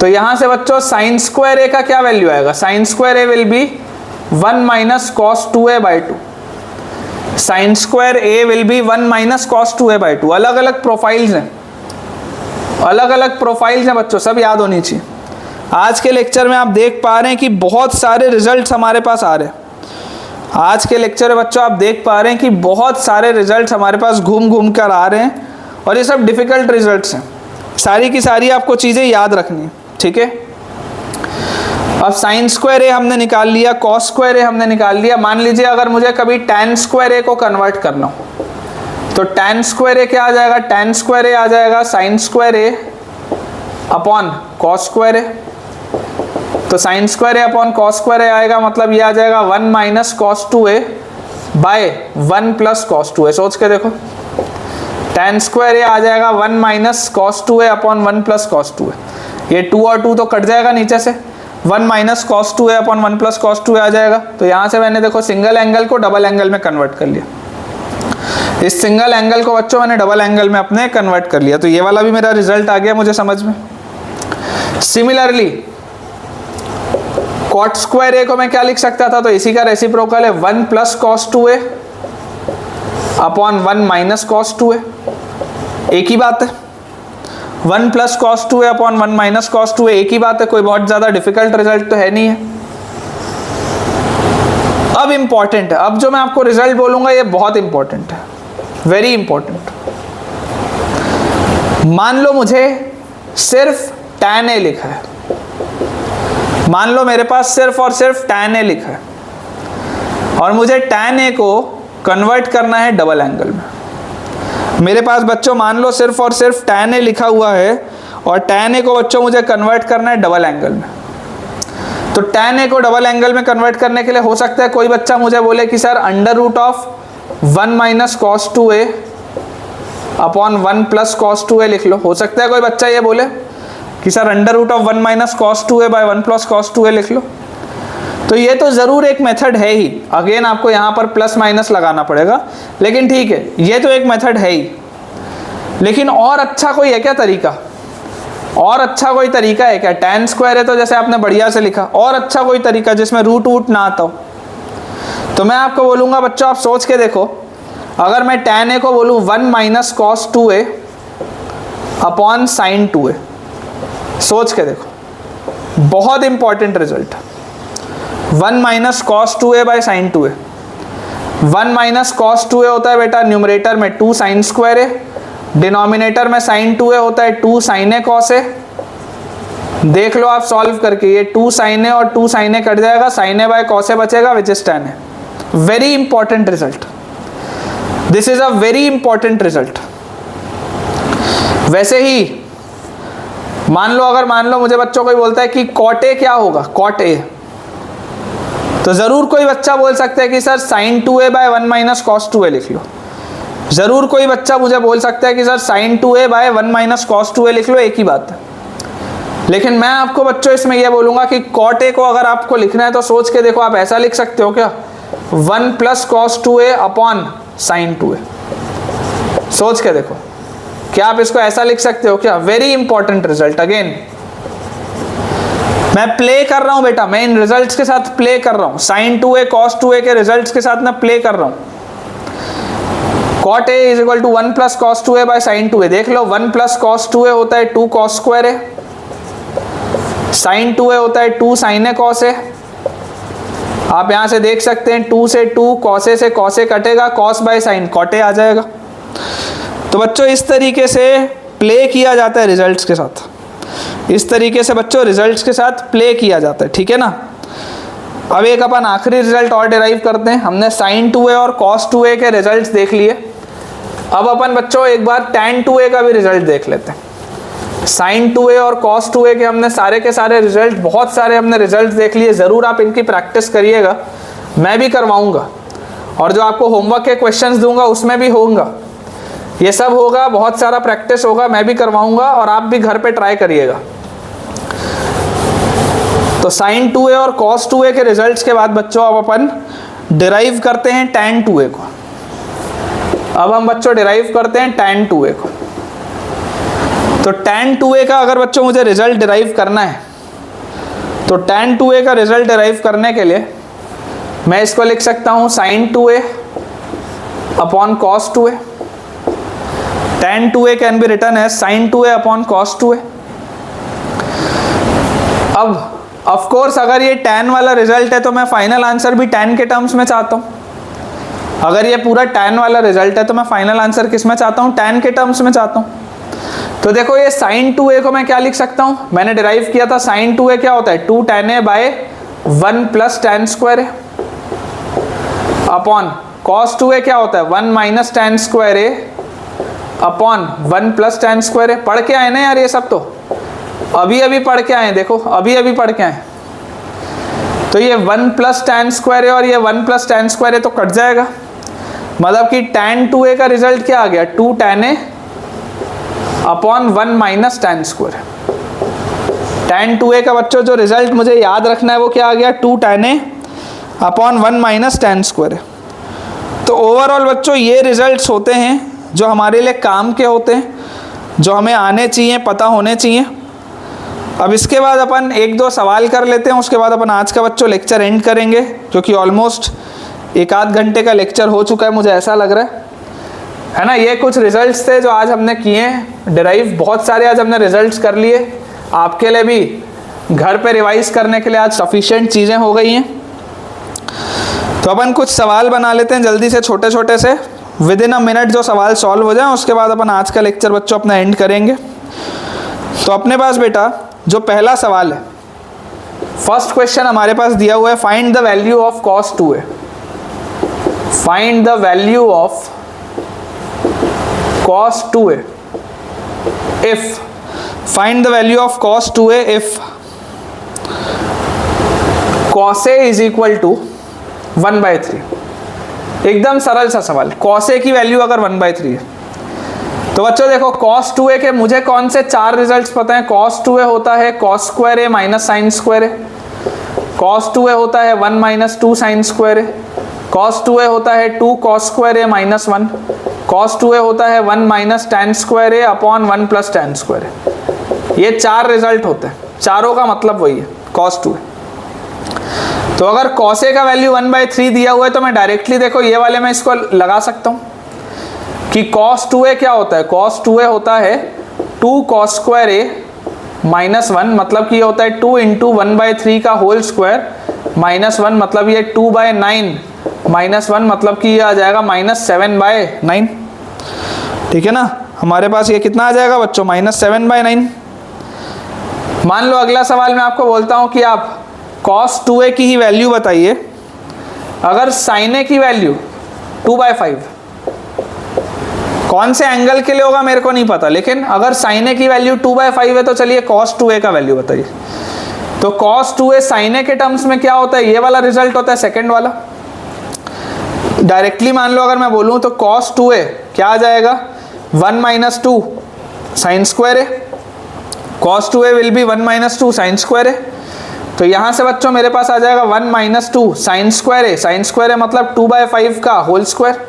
तो यहाँ से बच्चों साइन स्क्वायर a का क्या वैल्यू आएगा, sign square a will be 1 minus cos 2a by 2। Sign square a will be 1 minus cos 2a by 2। अलग अलग प्रोफाइल्स हैं बच्चों, सब याद होनी चाहिए। आज के लेक्चर में आप देख पा रहे हैं कि बहुत सारे रिजल्ट्स हमारे पास आ रहे हैं। आज के लेक्चर में बच्चों आप देख पा रहे हैं कि बहुत सारे रिजल्ट्स हमारे पास घूम कर आ रहे हैं और ये सब डिफ़िकल्ट रिजल्ट्स हैं। सारी की सारी आपको चीज़ें याद रखनी है, ठीक है। अब साइन स्क्वायर a हमने निकाल लिया, cos स्क्वायर a हमने निकाल लिया। मान लीजिए अगर मुझे कभी tan स्क्वायर a को कन्वर्ट करना हो तो tan स्क्वायर a क्या आ जाएगा, tan स्क्वायर a आ जाएगा sine square a upon cos square a। तो sine square a upon cos square a आएगा, मतलब ये आ जाएगा 1 minus cos 2a by 1 plus cos 2a। सोच के देखो tan स्क्वायर a आ जाएगा 1 minus cos 2a upon 1 plus cos 2a। ये 2 और 2 तो कट जाएगा नीचे से, 1 minus cos 2a upon 1 plus cos 2a आ जाएगा। तो यहाँ से मैंने देखो सिंगल एंगल को डबल एंगल में कन्वर्ट कर लिया, इस सिंगल एंगल को बच्चों मैंने डबल एंगल में अपने कन्वर्ट कर लिया। तो ये वाला भी मेरा रिजल्ट आ गया मुझे समझ में। सिमिलरली cot स्क्वायर a को मैं क्या लिख सकता था, तो इसी का रेसिप्रोकल है 1 plus cos 2a upon 1 minus cos 2a। एक ही बात है, 1 plus cos 2a upon 1 minus cos 2a, एक ही बात है, कोई बहुत ज़्यादा डिफिकल्ट रिजल्ट तो है नहीं है। अब इम्पॉर्टेंट है, अब जो मैं आपको रिजल्ट बोलूँगा ये बहुत इंपॉर्टेंट है, वेरी इंपॉर्टेंट। मान लो मुझे सिर्फ tan a लिखा है, मान लो मेरे पास सिर्फ और सिर्फ tan a लिखा है और मुझे tan a को कन्वर्ट करना है डबल एंगल में। मेरे पास बच्चों मान लो सिर्फ और सिर्फ tan a लिखा हुआ है और tan a को बच्चों मुझे कन्वर्ट करना है डबल एंगल में। तो tan a को डबल एंगल में कन्वर्ट करने के लिए हो सकता है कोई बच्चा मुझे बोले कि sir under root of 1 minus cos 2a upon 1 plus cos 2a लिख लो। हो सकता है कोई बच्चा ये बोले कि sir under root of 1 minus cos 2a by 1 plus cos 2a लिख लो। तो ये तो ज़रूर एक मेथड है ही, अगेन आपको यहाँ पर प्लस माइनस लगाना पड़ेगा, लेकिन ठीक है ये तो एक मेथड है ही। लेकिन और अच्छा कोई है क्या तरीका, और अच्छा कोई तरीका है क्या? tan स्क्वायर है तो जैसे आपने बढ़िया से लिखा, और अच्छा कोई तरीका जिसमें रूट वूट ना आता हो? तो मैं आपको बोलूँगा बच्चों आप सोच के देखो, अगर मैं tan a को बोलूँ 1 minus cos 2a upon sine 2a, सोच के देखो बहुत important result. 1 minus cos 2a by sine 2a, 1 minus cos 2a होता है बेटा न्यूमरेटर में 2 साइन स्क्वायर a, डिनोमिनेटर में साइन 2a होता है 2 साइन a कॉस a। देख लो आप सॉल्व करके, ये 2 साइन a और 2 साइन a कट जाएगा, sine a by cos a बचेगा which is tan a। Very important result, this is a very important result. वैसे ही मान लो मुझे बच्चों कोई बोलता है कि कॉट ए क्या होगा, कॉट ए, तो जरूर कोई बच्चा बोल सकता है कि sir sine 2a by 1 minus cos 2a लिख लो। जरूर कोई बच्चा मुझे बोल सकता है कि sir sine 2a by 1 minus cos 2a लिख लो, एक ही बात है। लेकिन मैं आपको बच्चों इसमें यह बोलूंगा कि कॉट ए को अगर आपको लिखना है तो सोच के देखो, आप ऐसा लिख सकते हो क्या 1 plus cos 2a upon sine 2a। सोच के देखो क्या आप इसको ऐसा लिख सकते हो क्या? Very important result. अगेन मैं प्ले कर रहा हूं बेटा, मैं इन रिजल्ट्स के साथ प्ले कर रहा हूं, साइन 2a कॉस 2a के रिजल्ट्स के साथ मैं प्ले कर रहा हूं। Cot A is equal to 1 plus cos 2a by sine 2a। देख लो 1 प्लस कॉस 2a होता है 2 cos square a, sign 2a होता है 2 साइन a कॉस a। आप यहां से देख सकते हैं 2 से 2 कॉस a से कॉस a कटेगा, cos by sine cot a आ जाएगा। तो बच्चों इस तरीके से प्ले किया जाता है रिजल्ट्स के साथ, इस तरीके से बच्चों रिजल्ट्स के साथ प्ले किया जाता है, ठीक है ना। अब एक अपन आखिरी रिजल्ट और डिराइव करते हैं। हमने साइन 2a और कॉस 2a के रिजल्ट्स देख लिए, अब अपन बच्चों एक बार tan 2a का भी रिजल्ट देख लेते हैं। साइन 2a और कॉस 2a के हमने सारे के सारे रिजल्ट, बहुत सारे हमने रिजल्ट देख लिए। ज़रूर आप इनकी प्रैक्टिस करिएगा, मैं भी करवाऊँगा, और जो आपको होमवर्क के क्वेश्चंस दूंगा उसमें भी होगा, ये सब होगा, बहुत सारा प्रैक्टिस होगा, मैं भी करवाऊंगा और आप भी घर पे ट्राई करिएगा। तो साइन 2a और कॉस 2a के रिजल्ट्स के बाद बच्चों अब अपन डिराइव करते हैं tan 2a को। अब हम बच्चों डिराइव करते हैं tan 2a को। तो tan 2a का अगर बच्चों मुझे रिजल्ट डिराइव करना है, तो tan 2a का रिजल्ट डिराइव करने के लिए मैं इसको लिख सकता हूँ sine 2a upon cos 2a। tan 2a can be written as sin 2a upon cos 2a। अब ऑफ कोर्स अगर ये tan वाला रिजल्ट है तो मैं फाइनल आंसर भी tan के टर्म्स में चाहता हूँ। अगर ये पूरा tan वाला रिजल्ट है तो मैं फाइनल आंसर किस में चाहता हूँ? tan के टर्म्स में चाहता हूँ। तो देखो ये sin 2a को मैं क्या लिख सकता हूँ? मैंने डिराइव किया था sin 2a क्या होता है 2 tan a by 1 plus tan square a upon cos 2a क्या होता है 1 minus tan square a upon 1 plus tan square a। पढ़ के आए ना यार, ये सब तो अभी पढ़ के आए, देखो अभी पढ़ के आए। तो ये 1 प्लस tan स्क्वायर a और ये 1 प्लस tan स्क्वायर a तो कट जाएगा, मतलब कि tan 2a का रिजल्ट क्या आ गया 2 tan a upon 1 minus tan square. tan 2a का बच्चों जो रिजल्ट मुझे याद रखना है वो क्या आ गया 2 tan a upon 1 minus tan square. तो ओवरऑल बच्चों ये रिजल्ट्स होते हैं जो हमारे लिए काम के होते हैं, जो हमें आने चाहिए, पता होने चाहिए। अब इसके बाद अपन 1-2 सवाल कर लेते हैं, उसके बाद अपन आज का बच्चों लेक्चर एंड करेंगे, क्योंकि ऑलमोस्ट 1-आध घंटे का लेक्चर हो चुका है मुझे ऐसा लग रहा है ना। ये कुछ रिजल्ट्स थे जो आज हमने किए हैं डिराइव, बहुत सारे आज हमने रिजल्ट्स कर लिए। आपके लिए भी घर पे रिवाइज करने के लिए आज सफिशिएंट चीज़ें हो गई हैं। तो अपन कुछ सवाल बना लेते हैं जल्दी से, छोटे छोटे से, विद इन अ मिनट जो सवाल सॉल्व हो जाए, उसके बाद अपन आज का लेक्चर बच्चों अपना एंड करेंगे। तो अपने पास बेटा जो पहला सवाल है, फर्स्ट क्वेश्चन हमारे पास दिया हुआ है, find the value of cos 2a। Find the value of cos 2a if, find the value of cos 2a if cos a is equal to 1/3। एकदम सरल सा सवाल, cos a की वैल्यू अगर 1/3 है तो बच्चों देखो cos 2a के मुझे कौन से 4 रिजल्ट्स पता है। cos 2a होता है cos square a minus sine square a, cos 2a होता है 1 minus 2 sign square a, cos 2a होता है 2 cos square a minus 1, cos 2a होता है 1 minus tan square a upon 1 plus tan square a। ये 4 रिजल्ट होते हैं, चारों का मतलब वही है cos 2a। तो अगर cos a का वैल्यू 1/3 दिया हुआ है तो मैं डायरेक्टली देखो ये वाले में इसको लगा सकता हूँ कि cos 2a क्या होता है। cos 2a होता है 2 cos स्क्वायर a माइनस 1, मतलब कि ये होता है 2 इंटू 1/3 का होल स्क्वायर माइनस 1, मतलब ये 2/9 माइनस 1, मतलब कि ये आ जाएगा -7/9। ठीक है ना, हमारे पास ये कितना आ जाएगा बच्चों, -7/9। मान लो अगला सवाल मैं आपको बोलता हूँ कि आप cos 2a की ही वैल्यू बताइए अगर sin a की वैल्यू 2/5। कौन से एंगल के लिए होगा मेरे को नहीं पता, लेकिन अगर sin a की वैल्यू 2/5 है तो चलिए cos 2a का वैल्यू बताइए। तो cos 2a sin a के टर्म्स में क्या होता है, ये वाला रिजल्ट होता है सेकंड वाला। डायरेक्टली मान लो अगर मैं बोलूं तो cos 2a क्या आ जाएगा, 1 माइनस 2 साइन स्क्वायर है। cos 2a will be 1 minus 2 sine square है। तो यहाँ से बच्चों मेरे पास आ जाएगा 1 माइनस 2 साइन स्क्वायर है। साइन स्क्वायर है मतलब 2/5 का होल स्क्वायर,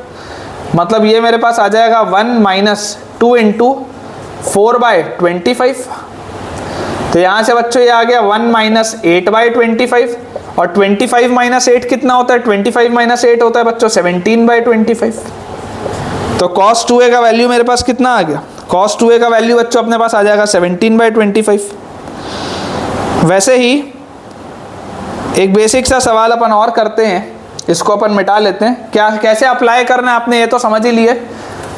मतलब ये मेरे पास आ जाएगा 1 माइनस 2 इंटू 4/25। तो यहाँ से बच्चों ये आ गया 1 माइनस 8/25, और 25 माइनस 8 कितना होता है, 25 माइनस 8 होता है बच्चों 17/25। तो cos 2a का वैल्यू मेरे पास कितना आ गया, cos 2a का वैल्यू बच्चों अपने पास आ जाएगा 17/25। वैसे ही एक बेसिक सा सवाल अपन और करते हैं, इसको अपन मिटा लेते हैं। क्या कैसे अप्लाई करना है आपने ये तो समझ ही लिए,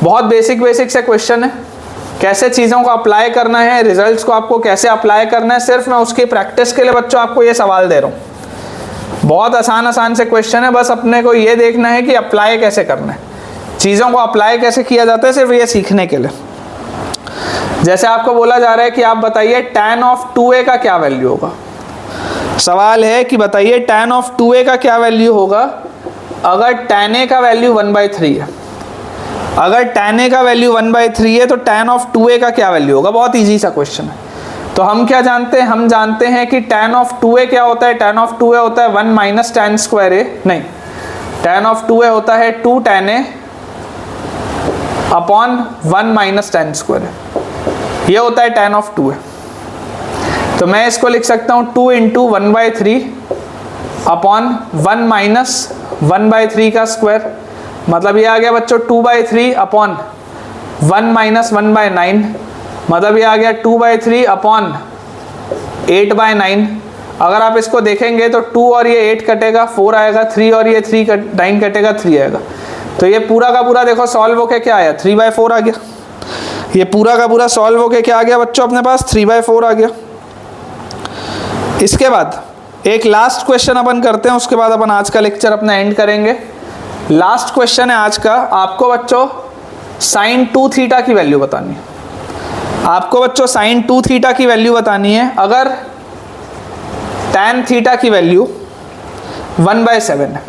बहुत बेसिक से क्वेश्चन है, कैसे चीज़ों को अप्लाई करना है, रिजल्ट्स को आपको कैसे अप्लाई करना है। सिर्फ मैं उसकी प्रैक्टिस के लिए बच्चों आपको ये सवाल दे रहा हूँ। बहुत आसान से क्वेश्चन है, बस अपने को ये देखना है कि अप्लाई कैसे करना है, चीज़ों को अप्लाई कैसे किया जाता है, सिर्फ ये सीखने के लिए। जैसे आपको बोला जा रहा है कि आप बताइए tan ऑफ 2a का क्या वैल्यू होगा। सवाल है कि बताइए tan ऑफ 2a का क्या वैल्यू होगा अगर tan a का वैल्यू 1/3 है। अगर tan a का वैल्यू 1/3 है तो tan ऑफ 2a का क्या वैल्यू होगा। बहुत इजी सा क्वेश्चन है। तो हम क्या जानते हैं, हम जानते हैं कि tan ऑफ 2a क्या होता है। tan ऑफ 2a होता है 1 माइनस tan स्क्वायर a, नहीं, tan ऑफ 2a होता है 2 tan a upon 1 minus tan square a, ये होता है tan ऑफ 2a। तो मैं इसको लिख सकता हूँ 2 इंटू 1/3 अपॉन 1 माइनस 1/3 का स्क्वायर, मतलब ये आ गया बच्चों 2/3 अपॉन 1 माइनस 1/9, मतलब ये आ गया 2/3 अपॉन 8/9। अगर आप इसको देखेंगे तो 2 और ये 8 कटेगा 4 आएगा, 3 और ये 9 कटेगा 3 आएगा। तो ये पूरा का पूरा देखो सॉल्व होके क्या आया, 3/4 आ गया। ये पूरा का पूरा सॉल्व होके क्या आ गया बच्चों अपने पास, 3/4 आ गया। इसके बाद एक लास्ट क्वेश्चन अपन करते हैं, उसके बाद अपन आज का लेक्चर अपना एंड करेंगे। लास्ट क्वेश्चन है आज का, आपको बच्चों sin 2 थीटा की वैल्यू बतानी है। आपको बच्चों sin 2 थीटा की वैल्यू बतानी है अगर tan थीटा की वैल्यू 1/7 है।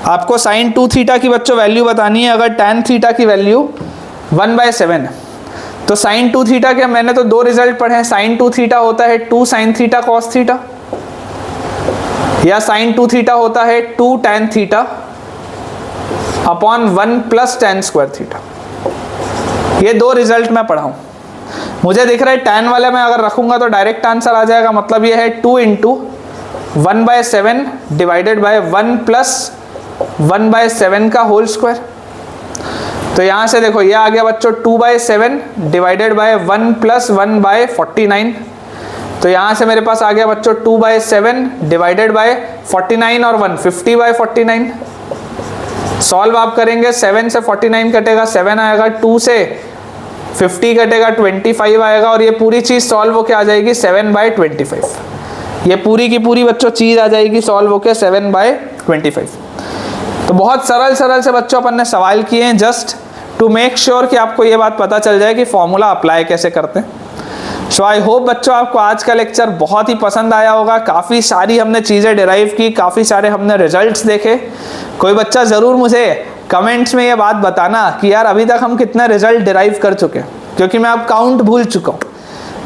आपको sin 2 थीटा की बच्चों वैल्यू बतानी है अगर tan थीटा की वैल्यू 1/7 है। तो sin 2 थीटा के मैंने तो 2 रिजल्ट पढ़े हैं। sin 2 थीटा होता है 2 sin थीटा cos थीटा, या sin 2 थीटा होता है 2 tan theta upon 1 plus tan square theta. ये 2 रिजल्ट मैं पढ़ा हूँ। मुझे दिख रहा है tan वाले में अगर रखूंगा तो डायरेक्ट आंसर आ जाएगा, मतलब ये है 2 इंटू 1/7 डिवाइडेड बाय 1 प्लस 1/7 का होल स्क्वायर। तो यहाँ से देखो ये आ गया बच्चों 2/7 डिवाइडेड बाय 1 प्लस 1/49। तो यहाँ से मेरे पास आ गया बच्चों 2/7 डिवाइडेड बाय 49 और 1 50/49। सॉल्व आप करेंगे 7 से 49 कटेगा 7 आएगा, 2 से 50 कटेगा 25 आएगा, और ये पूरी चीज़ सॉल्व होके आ जाएगी 7/25। ये पूरी की पूरी बच्चों चीज़ आ जाएगी सॉल्व होके 7/25। तो बहुत सरल सरल से बच्चों अपन ने सवाल किए हैं, जस्ट टू मेक श्योर कि आपको ये बात पता चल जाए कि फॉर्मूला अप्लाई कैसे करते हैं। सो आई होप बच्चों आपको आज का लेक्चर बहुत ही पसंद आया होगा। काफ़ी सारी हमने चीज़ें डिराइव की, काफ़ी सारे हमने रिजल्ट्स देखे। कोई बच्चा ज़रूर मुझे कमेंट्स में ये बात बताना कि यार अभी तक हम कितने रिजल्ट डिराइव कर चुके हैं, क्योंकि मैं अब काउंट भूल चुका हूँ।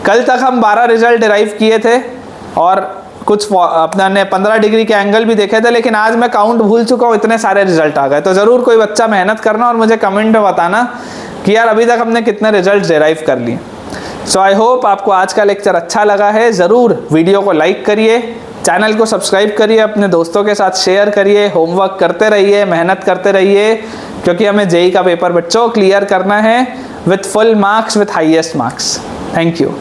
कल तक हम 12 रिजल्ट डिराइव किए थे और कुछ अपने 15 डिग्री के एंगल भी देखे थे, लेकिन आज मैं काउंट भूल चुका हूँ, इतने सारे रिजल्ट आ गए। तो ज़रूर कोई बच्चा मेहनत करना और मुझे कमेंट में बताना कि यार अभी तक हमने कितने रिजल्ट डिराइव कर लिए। सो आई होप आपको आज का लेक्चर अच्छा लगा है। ज़रूर वीडियो को लाइक करिए, चैनल को सब्सक्राइब करिए, अपने दोस्तों के साथ शेयर करिए, होमवर्क करते रहिए, मेहनत करते रहिए, क्योंकि हमें जेईई का पेपर बच्चों क्लियर करना है with full marks, with highest marks. Thank you.